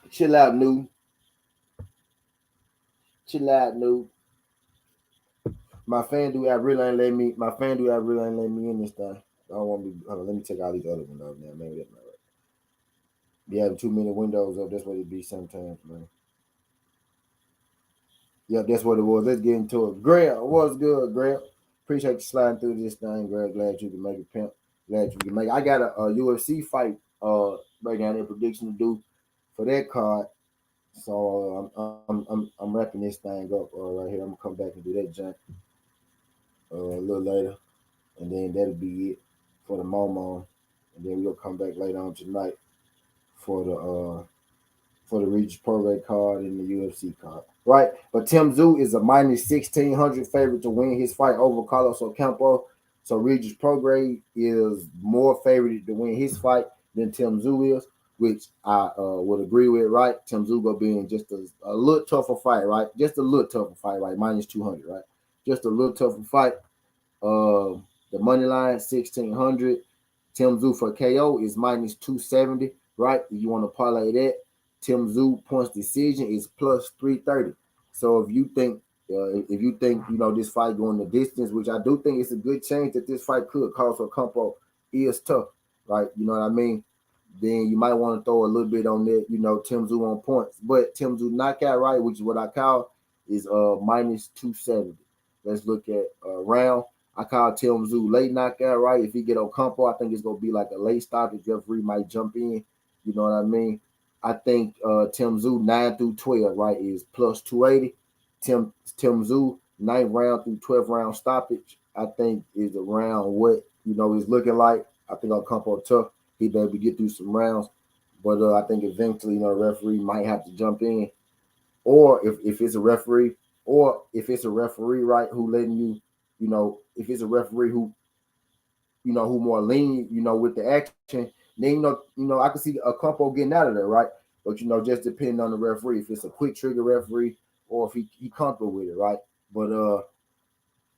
Chill out, new. Chill out, new. My FanDuel app really ain't let me. My FanDuel app really ain't let me in this thing. I don't want to be. Hold on, let me take all these other ones out now. Maybe that's not right. You having too many windows up. That's what it be sometimes, man. Yep, that's what it was. Let's get into it. Graham, what's good, Graham? Appreciate you sliding through this thing, Graham. Glad you can make it, pimp. Glad you can make it. I got a UFC fight breakdown and prediction to do for that card. So I'm wrapping this thing up right here. I'm gonna come back and do that junk a little later, and then that'll be it for the Momo, and then we'll come back later on tonight for the Regis Prograis card and the UFC card, right? But Tim Tszyu is a minus 1,600 favorite to win his fight over Carlos Ocampo. So Regis Prograis is more favored to win his fight than Tim Tszyu is, which I would agree with, right? Tim Tszyu gonna be in just a little tougher fight, right? Just a little tougher fight, right? Minus 200, right? Just a little tougher fight. The money line 1,600. Tim Tszyu for KO is minus 270, right? If you want to parlay that, Tim Tszyu points decision is plus 330. So if you think this fight going the distance, which I do think it's a good chance that this fight could, cause Ocampo is tough, right? You know what I mean? Then you might want to throw a little bit on that, Tim Tszyu on points. But Tim Tszyu knockout, right, which is what I call, is minus 270. Let's look at round. I call Tim Tszyu late knockout, right? If he get Ocampo, I think it's gonna be like a late stoppage. Referee might jump in. You know what I mean? I think Tim Tszyu 9 through 12, right, is plus 280. Tim Tszyu 9th round through 12th round stoppage, I think is around what is looking like. I think Ocampo tough. He better get through some rounds, but I think eventually the referee might have to jump in, or if it's a referee, right, who letting if it's a referee who who more lenient, with the action, then I can see Ocampo getting out of there, right? But just depending on the referee, if it's a quick trigger referee or if he comfortable with it, right? But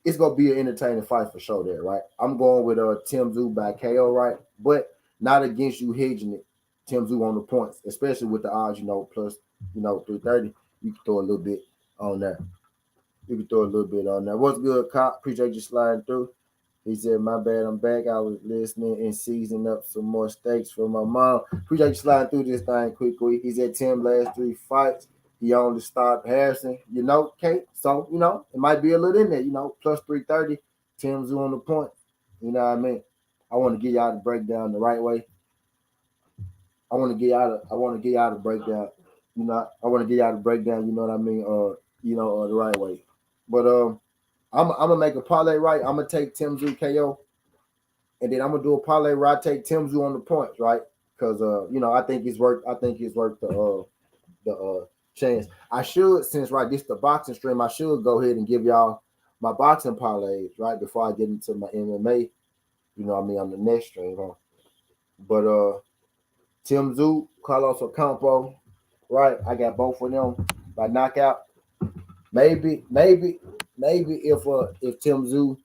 it's gonna be an entertaining fight for sure there, right? I'm going with Tim Tszyu by KO, right? But not against you hedging it Tim Tszyu on the points, especially with the odds, plus, 330. You can throw a little bit on there. You can throw a little bit on there. What's good, Cop? Appreciate you sliding through. He said, my bad, I'm back. I was listening and seasoning up some more steaks for my mom. Appreciate you sliding through this thing quickly. He said Tim last 3 fights. He only stopped Harrison. Kate. So, it might be a little in there, plus 330. Tim Tszyu on the point. You know what I mean? I want to get y'all to break down the right way. I want to get y'all to break down. I want to get y'all to break down, you know what I mean? The right way. But I'm gonna make a parlay right. I'm gonna take Tim Tszyu KO, and then I'm gonna do a parlay where I take Tim Tszyu on the points, right? Because I think it's worth. The chance. I should, since this the boxing stream, I should go ahead and give y'all my boxing parlays right before I get into my MMA. On the next stream, huh? But Tim Tszyu, Carlos Ocampo, right? I got both of them by knockout. Maybe if Tim Tszyu,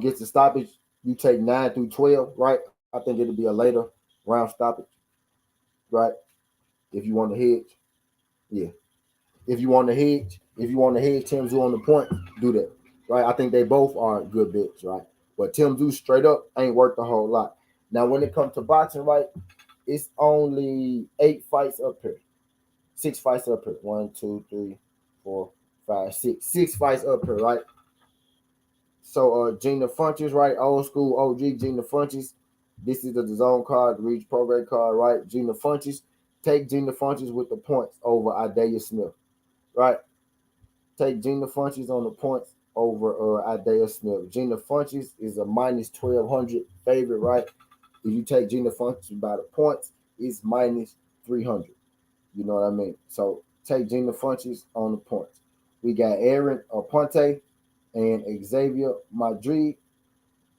gets the stoppage, you take 9 through 12, right? I think it'll be a later round stoppage, right? If you want to hedge, yeah. If you want to hedge Tim Tszyu on the point, do that, right? I think they both are good bets, right? But Tim Tszyu straight up ain't worth a whole lot. Now, when it comes to boxing, right, it's only 8 fights up here. 6 fights up here. 1, 2, 3, 4, 5, 6. 6 fights up here, right? So Gina Funches, right? Old school OG Gina Funches. This is the zone card, the Reach Prograde card, right? Gina Funches. Take Gina Funches with the points over Adaya Smith, right? Take Gina Funches on the points over Adaya Smith. Gina Funches is a minus 1,200 favorite, right? If you take Gina Funches by the points, it's minus 300. You know what I mean? So take Gina Funches on the points. We got Aaron Aponte and Xavier Madrid.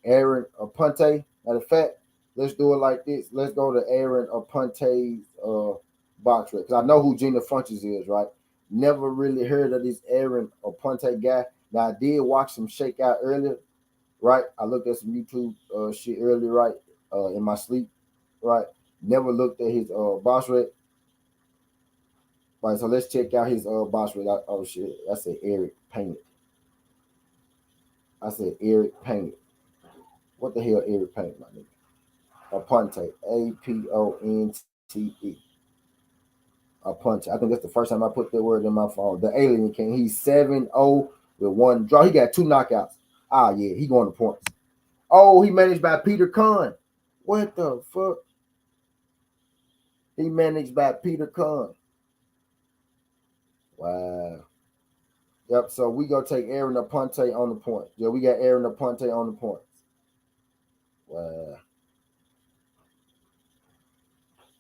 Aaron Aponte. Matter of fact, let's do it like this. Let's go to Aaron Aponte's box rate. Because I know who Gina Funches is, right? Never really heard of this Aaron Aponte guy. Now, I did watch some shakeout earlier, right? I looked at some YouTube shit earlier, right? In my sleep, right? Never looked at his box rate. Right, so let's check out his box rate. Oh, shit. I said Eric Payne. What the hell, Eric Payne, my nigga? Aponte. Aponte. Aponte. I think that's the first time I put that word in my phone. The Alien King. He's 7-0 with 1 draw. He got 2 knockouts. Ah, yeah, he going to points. Oh, he managed by Peter Kahn. What the fuck? He managed by Peter Kahn. Wow. Yep, so we go take Aaron Aponte on the point. Yeah, we got Aaron Aponte on the points. Wow.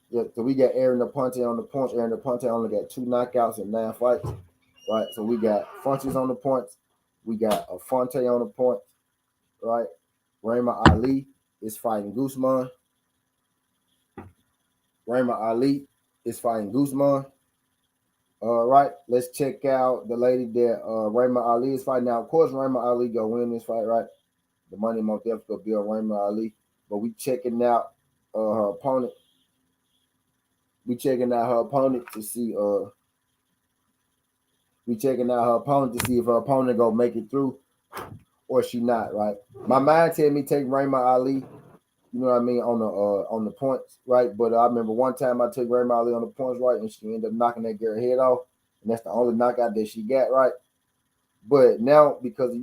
Yeah, so we got Aaron Aponte on the points. Aaron Aponte only got 2 knockouts in 9 fights. Right, so we got Funches on the points. We got Aponte on the points. Right. Raymond Ali is fighting Guzman. All right, let's check out the lady that Raymond Ali is fighting. Now, of course, Raymond Ali gonna win this fight, right? The money most definitely gonna be on Raymond Ali. But we checking out her opponent. To see if her opponent gonna make it through or she not, right? My mind tell me take Raymond Ali, you know what I mean, on the points, right? But I remember one time I took Raymond Ali on the points, right, and she ended up knocking that girl head off, and that's the only knockout that she got, right? But now, because I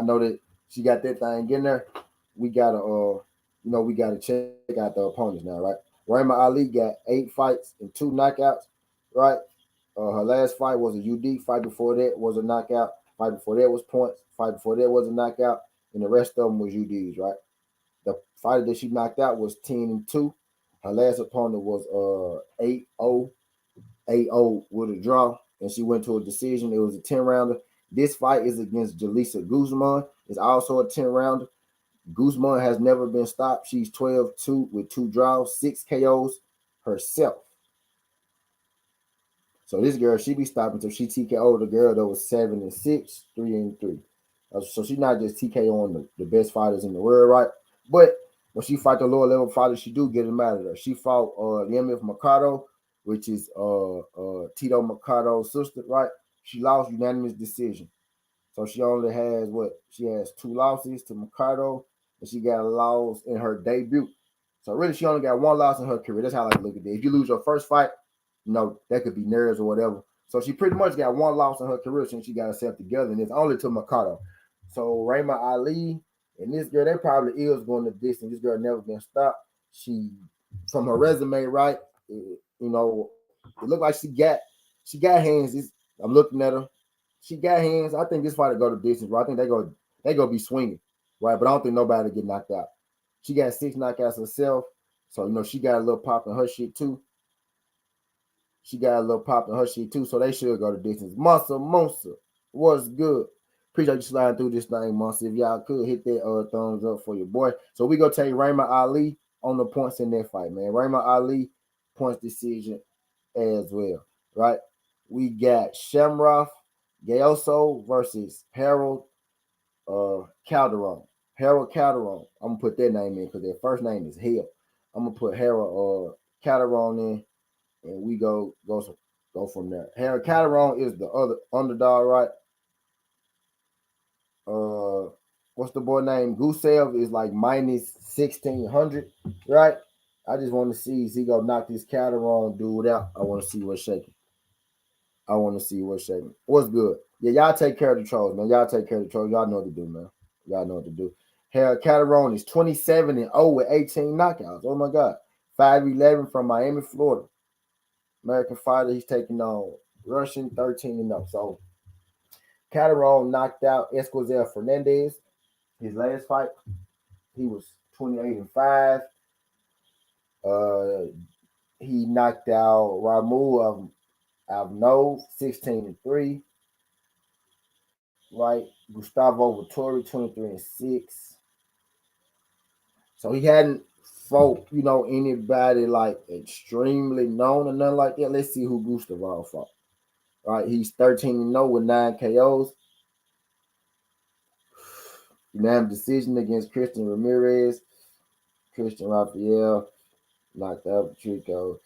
know that she got that thing in there, we gotta check out the opponents now, right? Raymond Ali got 8 fights and 2 knockouts, right? Her last fight was a UD. Fight before that was a knockout. Fight before that was points. Fight before that was a knockout, and the rest of them was UDs, right? The fighter that she knocked out was 10-2. Her last opponent was 8-0 with a draw, and she went to a decision. It was a 10-rounder. This fight is against Julissa Guzman. It's also a 10-rounder. Guzman has never been stopped. She's 12-2 with 2 draws, 6 KOs herself. So this girl, she be stopping until she TKO the girl that was 7-6, 3-3. So she's not just TKOing the best fighters in the world, right? But when she fight the lower level fighters, she do get them out of there. She fought Yemif Mercado, which is Tito Mercado's sister, right? She lost unanimous decision. So she only has what? She has 2 losses to Mercado, and she got a loss in her debut. So really, she only got 1 loss in her career. That's how I look at it. If you lose your first fight, that could be nerves or whatever. So she pretty much got 1 loss in her career since she got herself together, and it's only to Mercado. So Raymond Ali and this girl, they probably is going the distance. This girl never been stopped. She, from her resume, right? It looked like she got hands. I'm looking at her. She got hands. I think this fight will go the distance, right? I think they go be swinging, right? But I don't think nobody will get knocked out. She got 6 knockouts herself, so she got a little pop in her shit too. So they should go the distance. Monster, what's good? Appreciate you sliding through this thing, Monster. If y'all could hit that thumbs up for your boy. So we gonna take Raymond Ali on the points in that fight, man. Raymond Ali points decision as well, right? We got Shamrock Gayoso versus Harold Calderon. Harold Calderon. I'm gonna put that name in because their first name is Hell. I'm gonna put Harold Calderon in, and we go from there. Harold Calderon is the other underdog, right? What's the boy name? Gusev is like minus 1,600, right? I just want to see is he gonna knock this Calderon dude out. I want to see what's shaking. What's good? Yeah, y'all take care of the trolls, man. Y'all take care of the trolls. Y'all know what to do, man. Y'all know what to do. Harold Calderon is 27-0 with 18 knockouts. Oh my God. 5'11" from Miami, Florida. American fighter. He's taking on Russian 13-0. So Calderon knocked out Escozel Fernandez. His last fight, he was 28-5. He knocked out Ramu Avno 16-3. Right, Gustavo Vittori 23-6. So he hadn't fought, anybody like extremely known or nothing like that. Let's see who Gustavo fought. Right, he's 13-0 with 9 KOs. Unanimous decision against Christian Ramirez. Christian Raphael knocked out Patrico.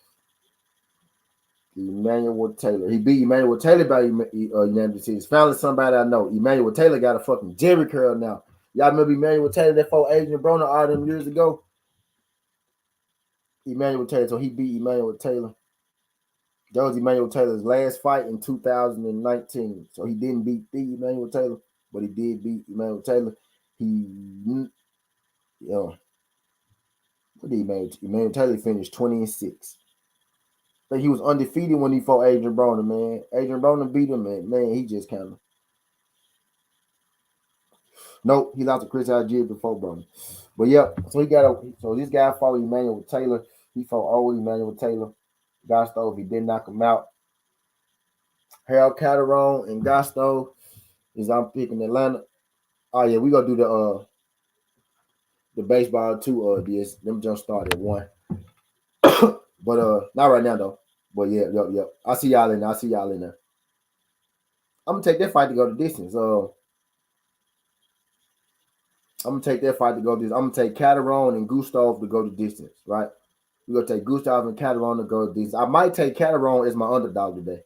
Emmanuel Taylor. He beat Emmanuel Taylor by unanimous decision. Finally, somebody I know. Emmanuel Taylor got a fucking Jerry curl now. Y'all remember Emmanuel Taylor that fought Adrian Broner all them years ago? Emmanuel Taylor. So he beat Emmanuel Taylor. That was Emmanuel Taylor's last fight in 2019. So he didn't beat the Emmanuel Taylor, but he did beat Emmanuel Taylor. What did Emmanuel Taylor finished 20-6. But he was undefeated when he fought Adrian Broner, man. Adrian Broner beat him, man. He just kind of. Nope, he lost to Chris Algier before Broner. But yeah, so this guy fought Emmanuel Taylor. He fought old Emmanuel Taylor. Gasto, he did knock him out. Harold Calderon and Gasto is I'm picking Atlanta. Oh yeah, we gonna do the baseball too. Them just start at 1. But not right now though. But yeah. I see y'all in there. I'm gonna take that fight to go the distance. I'm gonna take that fight to go this. I'm gonna take Calderon and Gustav to go the distance, right? We're gonna take Gustav and Calderon to go the distance. I might take Calderon as my underdog today.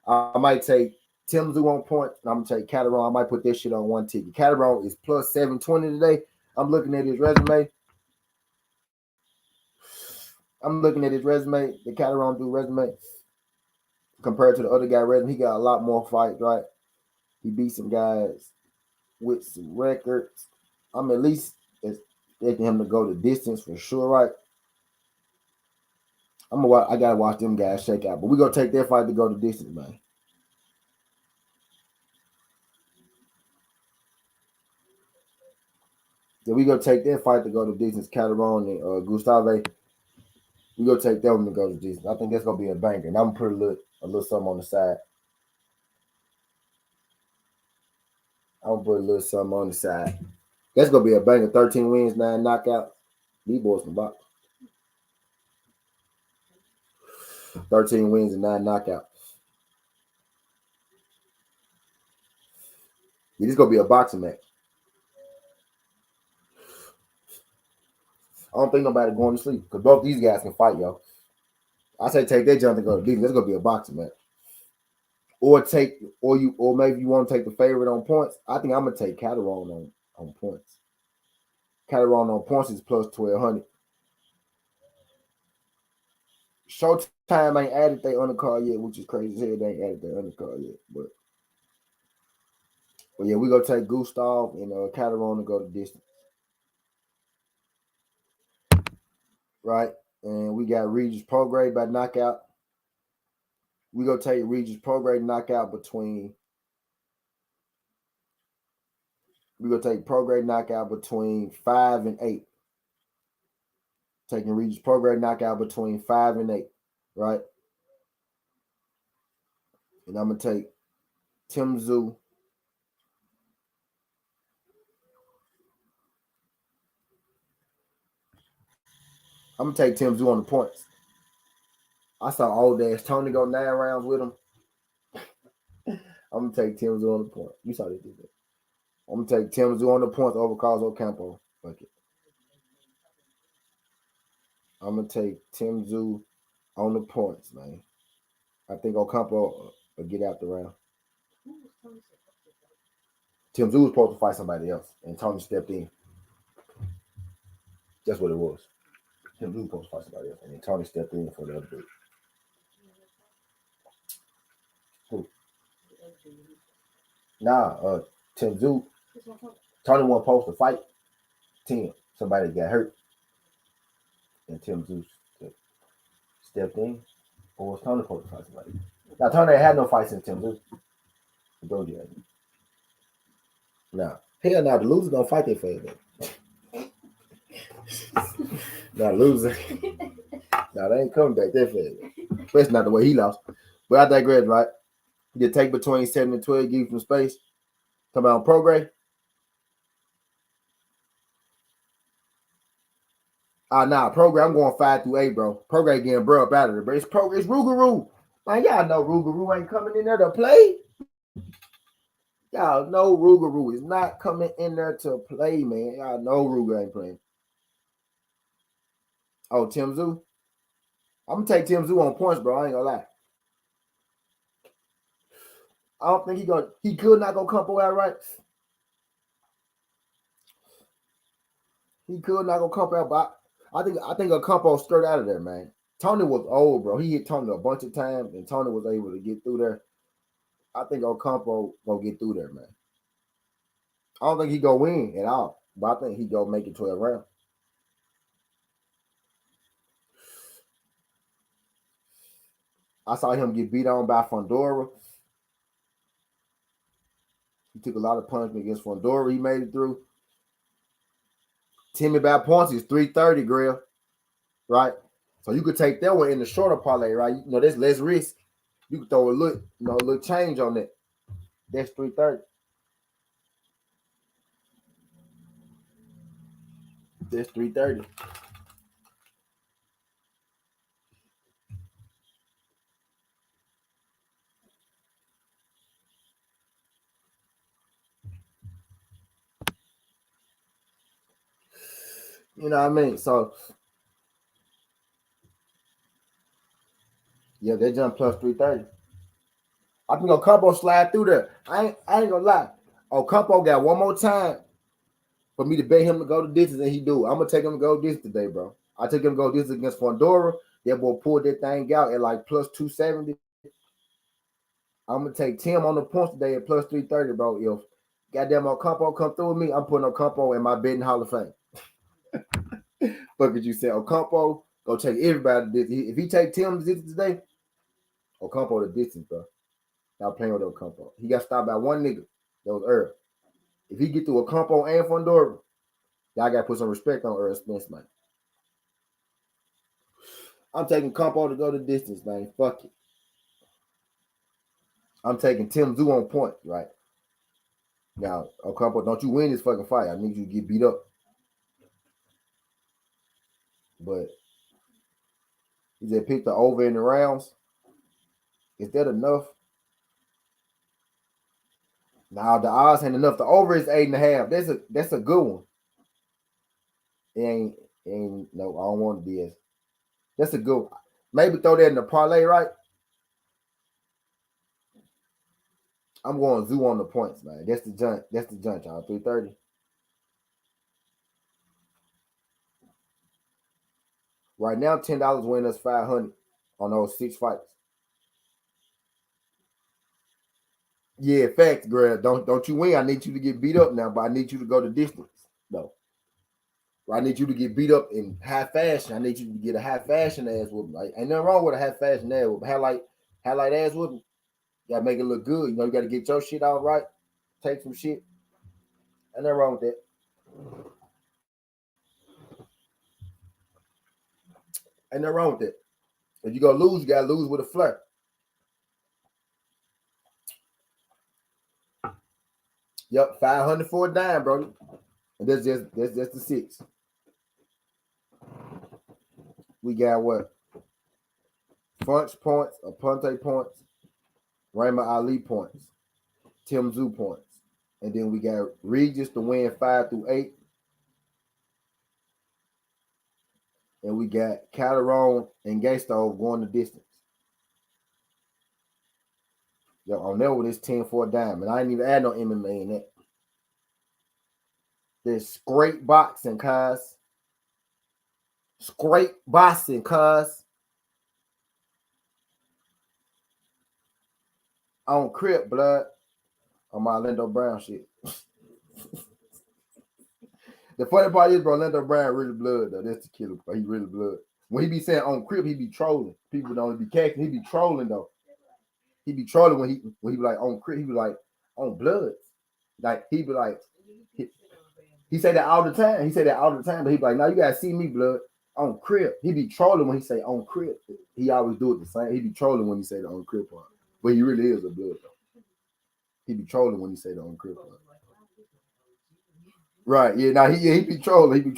I might take Tim Tszyu on point, and I'm gonna take Calderon. I might put this shit on one ticket. Calderon is plus 720 today. I'm looking at his resume. The Calderon dude resume. Compared to the other guy resume, he got a lot more fights, right? He beat some guys with some records. I'm at least expecting him to go the distance for sure, right? I gotta watch them guys shake out, but we're gonna take that fight to go the distance, man. Yeah, we gonna take that fight to go the distance. Calderon and Gustave. We gonna take them to go the distance. I think that's gonna be a banger, and I'm gonna put a little something on the side. That's gonna be a banger. 13 wins, 9 knockouts. These boys can box. 13 wins and 9 knockouts. Yeah, this gonna be a boxing match. I don't think nobody going to sleep because both these guys can fight, yo. I say take that jump and go to defense. That's gonna be a boxing match. Or maybe you want to take the favorite on points. I think I'm gonna take Calderon on points. Calderon on points is plus 1,200. Showtime ain't added their undercard yet, which is crazy. Here they ain't added their undercard yet, but yeah, we gonna take Gustav and Calderon to go the distance, right? And we got Regis Prograde by knockout. We gonna take Regis Prograde knockout between. We gonna take Prograde knockout between 5 and 8. Taking Regis Prograde knockout between 5 and 8, right? And I'm gonna take Tszyu. I'm gonna take Tszyu on the points. I saw old ass Tony go 9 rounds with him. I'm gonna take Tszyu on the point. You saw they did that. I'm gonna take Tszyu on the points over Carlos Ocampo. Fuck it. I'm gonna take Tszyu on the points, man. I think Ocampo will get out the round. Tszyu was supposed to fight somebody else, and Tony stepped in. That's what it was. Tszyu was supposed to fight somebody else, and then Tony stepped in for the other dude. Who? Nah, Tszyu. Tony wasn't supposed to fight Tim. Somebody got hurt, and Tszyu stepped in. Or was Tony supposed to fight somebody? Now Tony had no fights in Tszyu. Go there. Nah, hell, now the loser gonna fight their favorite. Now loser. Now they ain't coming back that fast. Especially not the way he lost. But I digress, right? You take between 7 and 12, give you some space. Come out on Prograde. Prograde, I'm going 5 through 8, bro. Prograde getting bro up out of there, bro. It's Rougarou. Man, y'all know Rougarou ain't coming in there to play. Y'all know Rougarou is not coming in there to play, man. Y'all know Ruger ain't playing. Oh, Tszyu? I'm gonna take Tszyu on points, bro. I ain't gonna lie. I don't think he could not go Campo out right. He could not go Campo out, but I think a Campo straight out of there, man. Tony was old, bro. He hit Tony a bunch of times, and Tony was able to get through there. I think Ocampo gonna get through there, man. I don't think he go win at all, but I think he go make it 12 rounds. I saw him get beat on by Fundora. He took a lot of punishment against Fundora. He made it through. Timmy by points is 330, Grill. Right? So you could take that one in the shorter parlay, right? You know, there's less risk. You could throw a little change on that. That's 330. That's 330. You know what I mean? So yeah, they jump plus 330. I think Ocampo slide through there. I ain't gonna lie. Ocampo got one more time for me to bet him to go the distance, and he do. I'm gonna take him to go distance today, bro. I take him to go distance against Fundora. That boy pulled that thing out at like plus 270. I'm gonna take Tim on the points today at plus 330, bro. If goddamn Ocampo come through with me, I'm putting Ocampo in my betting Hall of Fame. Fuck what you said. Ocampo go take everybody to distance. If he take Tim to distance today, Ocampo the distance, bro. Not playing with Ocampo. He got stopped by one nigga. That was Earl. If he get through Ocampo and Fundora, y'all gotta put some respect on Earl Spence, man. I'm taking Campo to go the distance, man. Fuck it. I'm taking Tszyu on point, right? Now, Ocampo, don't you win this fucking fight. I need you to get beat up. But he just picked the over in the rounds. Is that enough? Now the odds ain't enough. The over is 8.5. That's a good one. And no, I don't want Diaz. That's a good one. Maybe throw that in the parlay, right? I'm going Tszyu on the points, man. That's the junk. That's the junk, y'all. 330. Right now, $10 win us 500 on those 6 fights. Yeah, facts, girl. Don't you win. I need you to get beat up now, but I need you to go the distance. No. I need you to get beat up in high fashion. I need you to get a high fashion ass whooping. Like, ain't nothing wrong with a high fashion ass whooping. Highlight ass whooping. You gotta make it look good. You know, you gotta get your shit out right. Take some shit. Ain't nothing wrong with that. Ain't nothing wrong with that. If you gonna lose, you gotta lose with a flirt. Yep, 500 for a dime, bro. And that's the 6. We got what? Funch points, Aponte points, Raymond Ali points, Tim Tszyu points. And then we got Regis to win 5 through 8. And we got Calderon and Gaystove going the distance. Yo, on that one, it's 10 for a dime. And I ain't even add no MMA in that. There's great boxing, cuz. Straight boxing, cuz. On Crip, blood. On my Orlando Brown shit. The funny part is, bro, Orlando Brown really blood, though. That's the killer part. He really blood. When he be saying on Crip, he be trolling. People don't be catching. He be trolling, though. He be trolling when he be like on Crip. He be like on blood. Like, he be like, he say that all the time. He say that all the time, but he be like, now you gotta see me, blood. On Crip. He be trolling when he say on Crip. He always do it the same. He be trolling when he say the on Crip part. But he really is a blood, though. He be trolling when he say the on Crip part. Right, yeah, now he be trolling. He be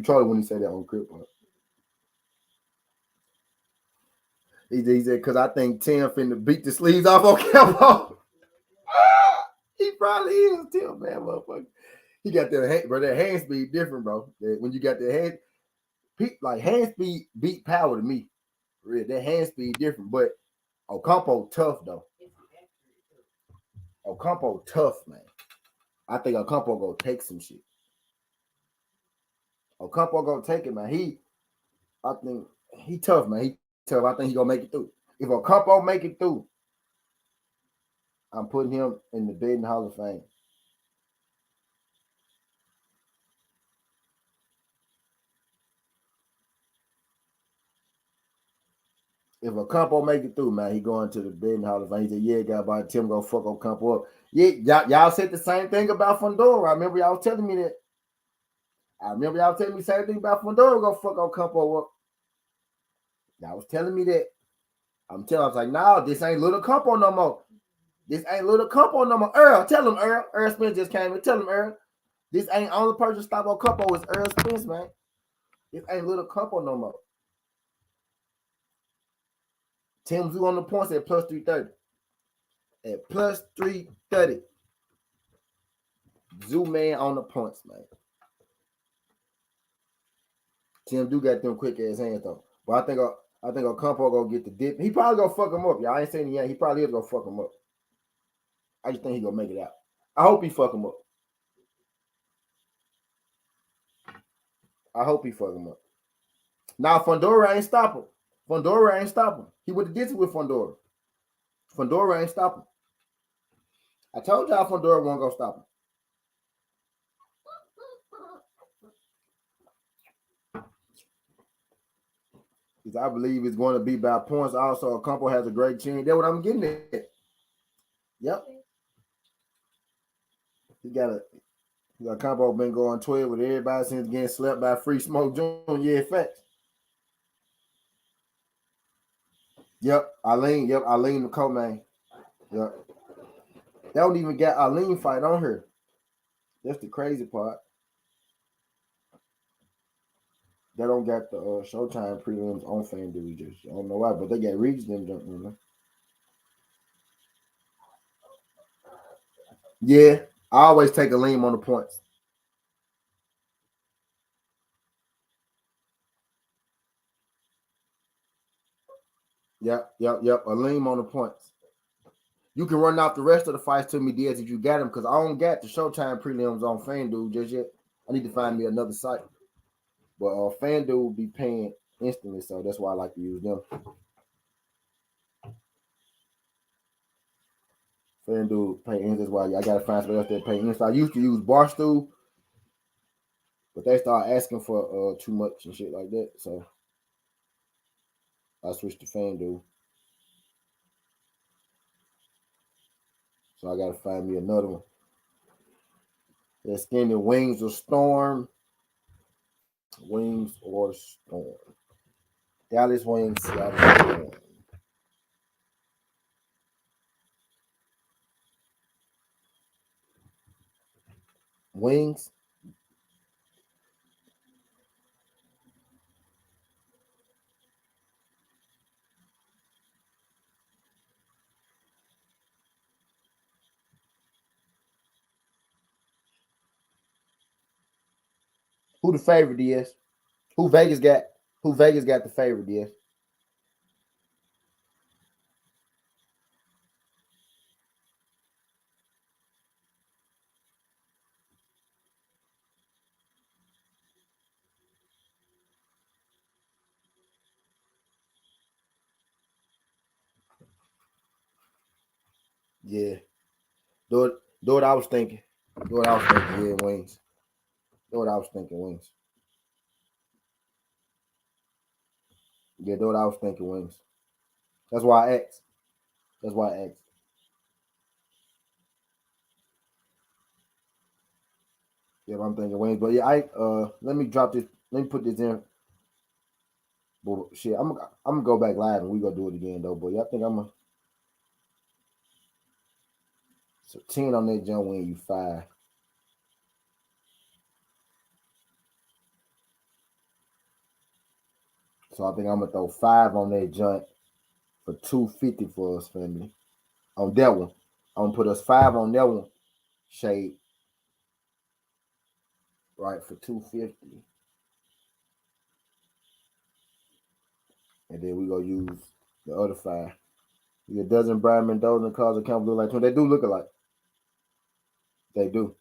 trolling when he say that on Crip part. He said, because I think Tim finna beat the sleeves off on Capo. He probably is, Tim, man, motherfucker. He got that hand, bro. That hand speed different, bro. When you got that hand, like hand speed beat power to me. Real, that hand speed different, but Ocampo tough though. Ocampo tough, man. I think Ocampo gonna take some shit. Ocampo gonna take it, man. I think he tough, man. He tough. I think he gonna make it through. If Ocampo make it through, I'm putting him in the Devin Hall of Fame. If Ocampo make it through, man, he going to the Devin Hall of Fame. He said, yeah, guy, by Tim gonna fuck Ocampo up. Yeah, y'all said the same thing about Fundora. I remember y'all telling me that. I remember y'all telling me the same thing about Fundora gonna fuck Ocampo up. Y'all was telling me that. I was like, nah, this ain't Little Campo no more. This ain't Little Campo no more. Earl, tell him, Earl. Earl Spence just came in. Tell him, Earl. This ain't only person stop on Campo is Earl Spence, man. This ain't Little Campo no more. Tim Tszyu on the points at plus 330. At plus 330. Tszyu man on the points, man. Tim do got them quick ass hands though. But I think Ocampo gonna get the dip. He probably gonna fuck him up. Y'all ain't saying yet. He probably is gonna fuck him up. I just think he gonna make it out. I hope he fuck him up. I hope he fuck him up. Now Fundora ain't stop him. Fundora ain't stop him. He would have did it with Fundora. Fundora ain't stop him. I told y'all Fundora wasn't gonna stop him. Because I believe it's going to be by points. Also, Ocampo has a great chin. That's what I'm getting at. Yep. He got Ocampo been going 12 with everybody since getting slept by Free Smoke Jr. Yeah, facts. Yep, Eileen the co-main. Yep. They don't even got Eileen fight on her. That's the crazy part. They don't got the Showtime prelims on FanDuel. Just I don't know why, but they got Regis them jumping in there. Yeah, I always take a lean on the points. Yep. A lean on the points. You can run off the rest of the fights to me, Diaz, if you got them, because I don't got the Showtime prelims on FanDuel just yet. I need to find me another site. But FanDuel will be paying instantly, so that's why I like to use them. FanDuel pay instantly. That's why I gotta find somebody else that pay instantly. I used to use Barstool, but they start asking for too much and shit like that. So I switched to FanDuel. So I gotta find me another one. Yeah, skinny Wings or Storm. Wings or Storm. Dallas Wings, Seattle Storm. Wings. Who the favorite is? Who Vegas got? Who Vegas got the favorite is? Yeah. Do what I was thinking. Do what I was thinking. Yeah, Wings. Do what I was thinking. Wings. Yeah, do what I was thinking. Wings. That's why I asked. That's why I asked. Yeah, I'm thinking Wings. But yeah, let me drop this. Let me put this in. But shit, I'm gonna go back live and we gonna do it again though. But yeah, I think I'm gonna. So 10 on that jump win you 5. So I think I'm gonna throw 5 on that jump for 250 for us, family. On that one. I'm gonna put us 5 on that one. Shade. Right, for 250. And then we gonna use the other 5. It doesn't Brian Mendoza and Carlos Campbell look like twins. They do look alike. They do.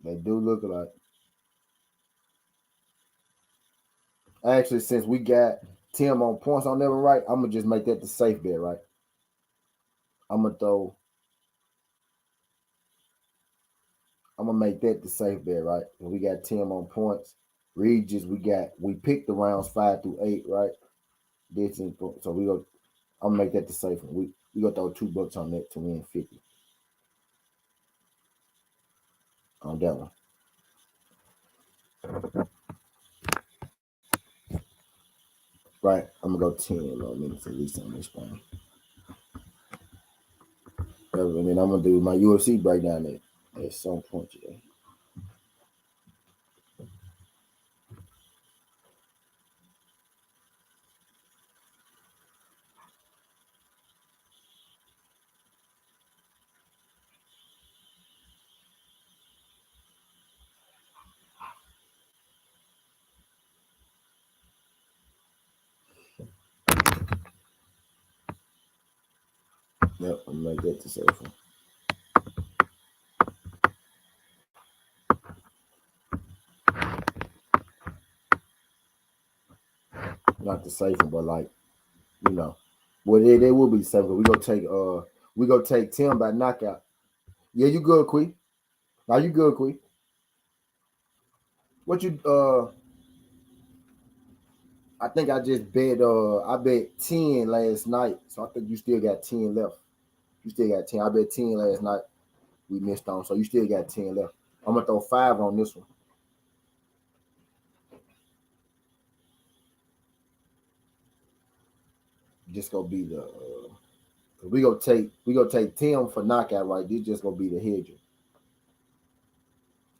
They do look alike. Actually, since we got Tim on points on never right, I'm gonna just make that the safe bet, right? I'm gonna throw. I'm gonna make that the safe bet, right? And we got Tim on points. Regis, we picked the rounds 5 through 8, right? So we go. I'm gonna make that the safe one. We gonna throw $2 on that to win 50 on that one. Right. I'm gonna go 10 minutes at least on this one. And then I'm gonna do my UFC breakdown at some point today. Yep, I'm gonna make that the safe one. Not the safe one, but like, you know. Well, they will be the safe one. We gonna take Tim by knockout. Yeah, you good, Quee. Now you good, Quee. What you I think I just bet 10 last night. So I think you still got 10 left. You still got 10. I bet 10 last night. We missed on. So you still got 10 left. I'm gonna throw 5 on this one. Just gonna be the we gonna take Tim for knockout, right? This just gonna be the hedger.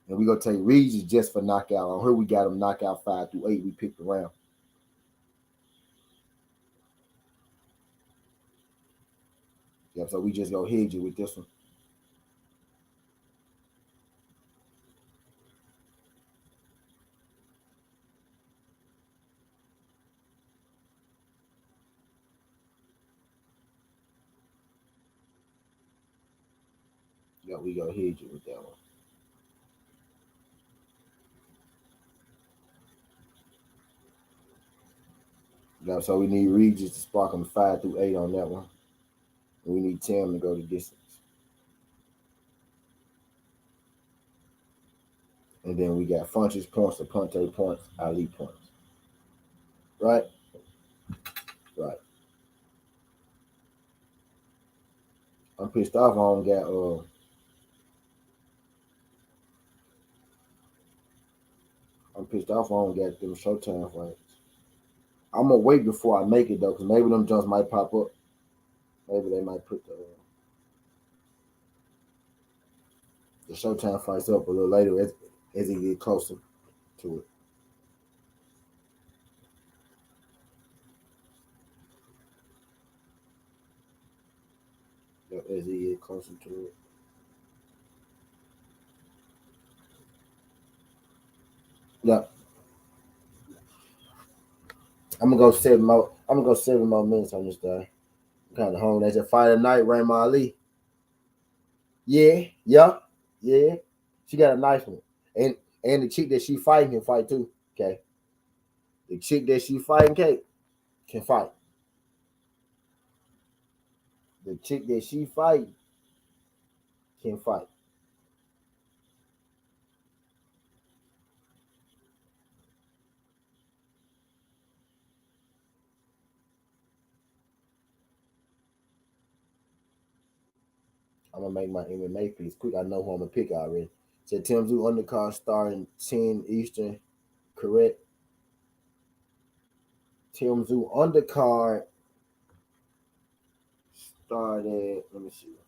And we gonna take Regis just for knockout. On her, we got him knockout 5 through 8. We picked around. Yeah, so we just go hedge it with this one. Yeah, we go hit you with that one. Yeah, so we need Regis to spark him 5 through 8 on that one. And we need Tim to go the distance. And then we got Funches points, Aponte points, Ali points. Right? Right. I'm pissed off I don't got them Showtime fights. I'm gonna wait before I make it though, because maybe them jumps might pop up. Maybe they might put the Showtime fights up a little later as he get closer to it. As he get closer to it. Yeah. I'm gonna go 7 more minutes on this guy. I'm kind of home. That's a fight of night, Raymond Ali. Yeah, yeah, yeah. She got a nice one. And the chick that she fighting can fight too. Okay. The chick that she fighting, Kate, can fight. The chick that she fighting can fight. I'm gonna make my MMA piece quick. I know who I'm gonna pick already. Said Tim Tszyu undercard starting 10 Eastern, correct? Tim Tszyu undercard started. Let me see.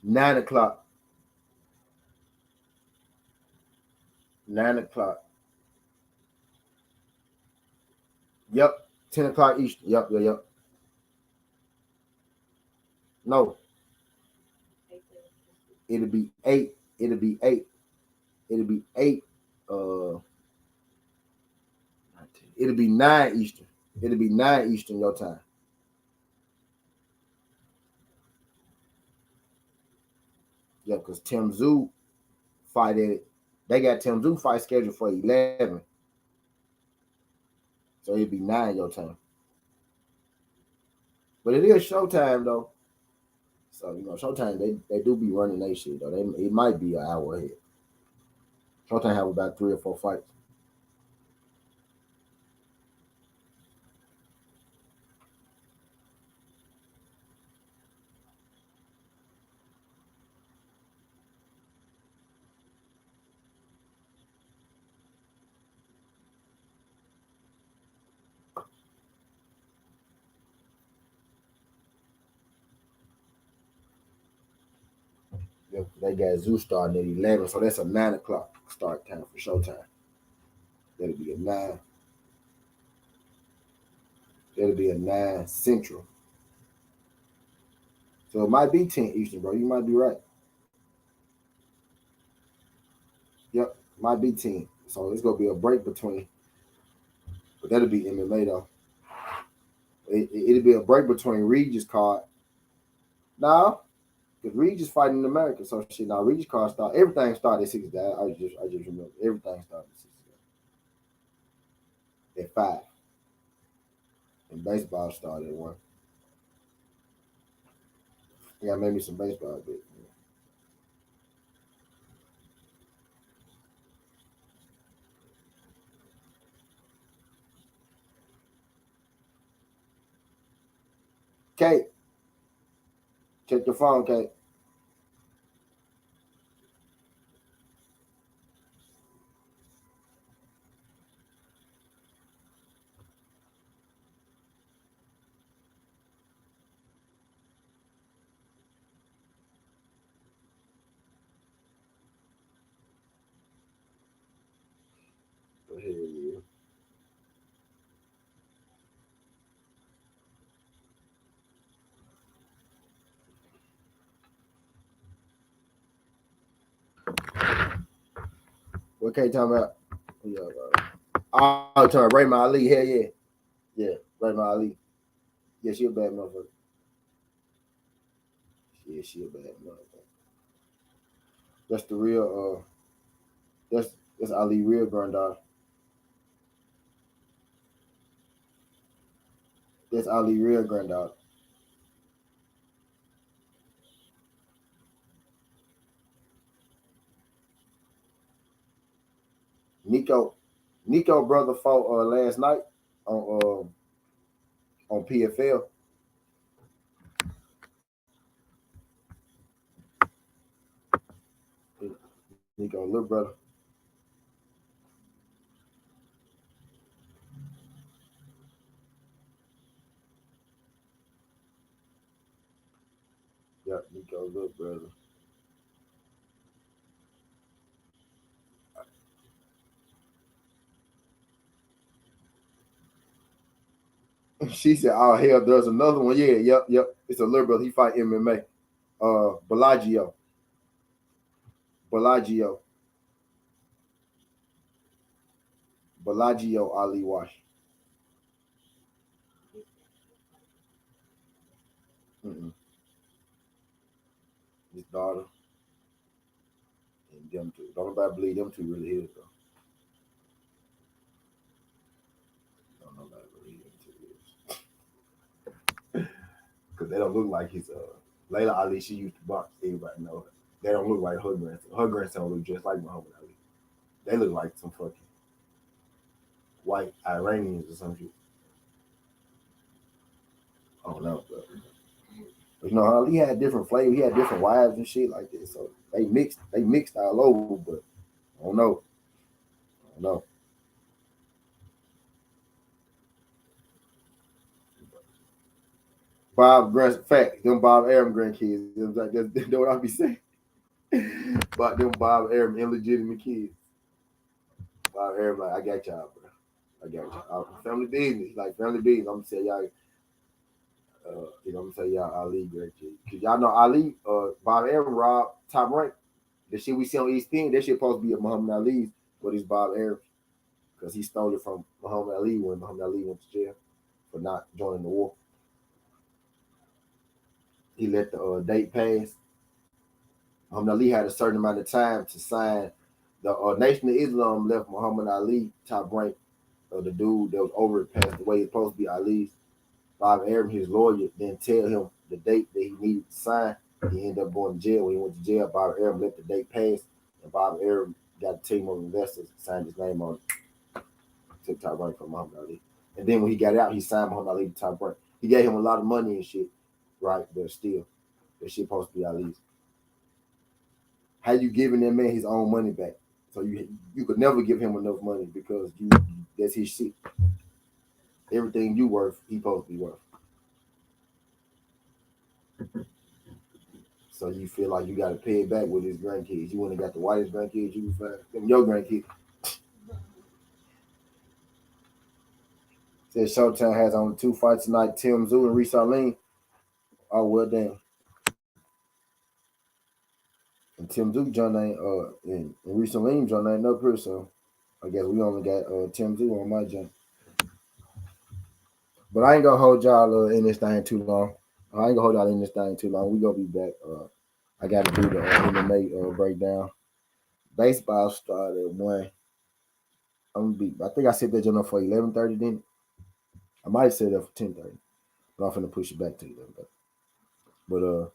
9 o'clock. 9 o'clock. Yep. 10 o'clock Eastern. Yep. No, it'll be 8. It'll be 8. It'll be 8. Uh, it'll be 9 Eastern. It'll be 9 Eastern your time. Yeah, because Tim Tszyu fight at. They got Tim Tszyu fight scheduled for 11. So it'll be 9 your time. But it is Showtime though. So Showtime they do be running their shit though. It might be an hour ahead. Showtime have about 3 or 4 fights. Yeah, they got Zoo starting at 11, so that's a 9 o'clock start time for Showtime. That'll be a 9. That'll be a 9 Central. So it might be 10 Eastern, bro. You might be right. Yep, might be 10. So it's gonna be a break between, but that'll be MMA though. It'll be a break between Regis card. Now, because Regis fighting in America, so shit. Now Regis card start. Everything started at 6. I just remember everything started at 6. At 5. And baseball started at 1. Yeah, maybe some baseball, but Kate, check your phone, Kate. Go ahead, yeah. What Kate talking about? Yeah, I'm talking about Raymond Ali. Hell yeah, yeah, Raymond Ali. Yeah, she a bad motherfucker. Yeah, she a bad motherfucker. That's the real. That's Ali real granddaughter. That's Ali real granddaughter. Nico, Nico brother fought last night on PFL. Nico little brother. Yeah, Nico little brother. She said, "Oh hell, there's another one. Yeah, yep. It's a little brother. He fight MMA. Bellagio, Bellagio, Bellagio Ali Wash. Mm-mm. His daughter and them two. Don't nobody believe them two really is though. Don't nobody believe them two is because they don't look like his. Layla Ali, she used to box. Everybody know her. They don't look like her grandson. Her grandson look just like Muhammad Ali. They look like some fucking white Iranians or some shit. I don't know, but you know, Ali had different flavors. He had different wives and shit like this. So they mixed all over. But I don't know. I don't know. Fact, them Bob Arum grandkids. That's what I be saying about them Bob Arum illegitimate kids. Bob Arum, like, I got y'all, bro. I got y'all. Family business, like family business. I'm gonna say y'all. I'm gonna say y'all Ali grandkids. Cause y'all know Ali, Bob Arum robbed Top Rank. The shit we see on ESPN, that shit supposed to be a Muhammad Ali's, but it's Bob Arum because he stole it from Muhammad Ali when Muhammad Ali went to jail for not joining the war. He let the date pass. Muhammad Ali had a certain amount of time to sign. The Nation of Islam left Muhammad Ali Top Rank. The dude that was over it passed away. It's supposed to be Ali's. Bob Arum, his lawyer, didn't tell him the date that he needed to sign. He ended up going to jail. When he went to jail, Bob Arum let the date pass, and Bob Arum got a team of investors, signed his name on it, took Top Rank from Muhammad Ali. And then when he got out, he signed Muhammad Ali to Top Rank. He gave him a lot of money and shit, right? But still, that shit supposed to be Ali's. How you giving that man his own money back? So you could never give him enough money because that's his shit. Everything you worth, he supposed to be worth. So you feel like you got to pay it back with his grandkids. You wouldn't got the whitest grandkids you can find. Them your grandkids. Said Showtime has only 2 fights tonight. Tim Tszyu and Reese Arlene. Oh well, damn. And Tim Tszyu John ain't and Reese Arlene John ain't no pretty. So I guess we only got Tim Tszyu on my joint. But I ain't gonna hold y'all in this thing too long. I ain't gonna hold y'all in this thing too long. We gonna be back. I got to do the MMA breakdown. Baseball started at 1. I'm gonna be. I think I set that joint up for 11:30. Then I might set it up for 10:30. But I'm finna push it back to 11:30. But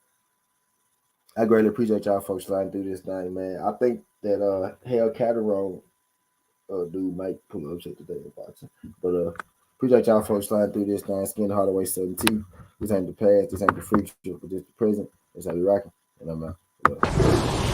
I greatly appreciate y'all folks sliding through this thing, man. I think that Hell Caterone dude might pull an upset today in boxing. But appreciate y'all folks sliding through this thing. Skin Hardaway 17. This ain't the past, this ain't the future, but this the present. That's how we rocking. And I'm out.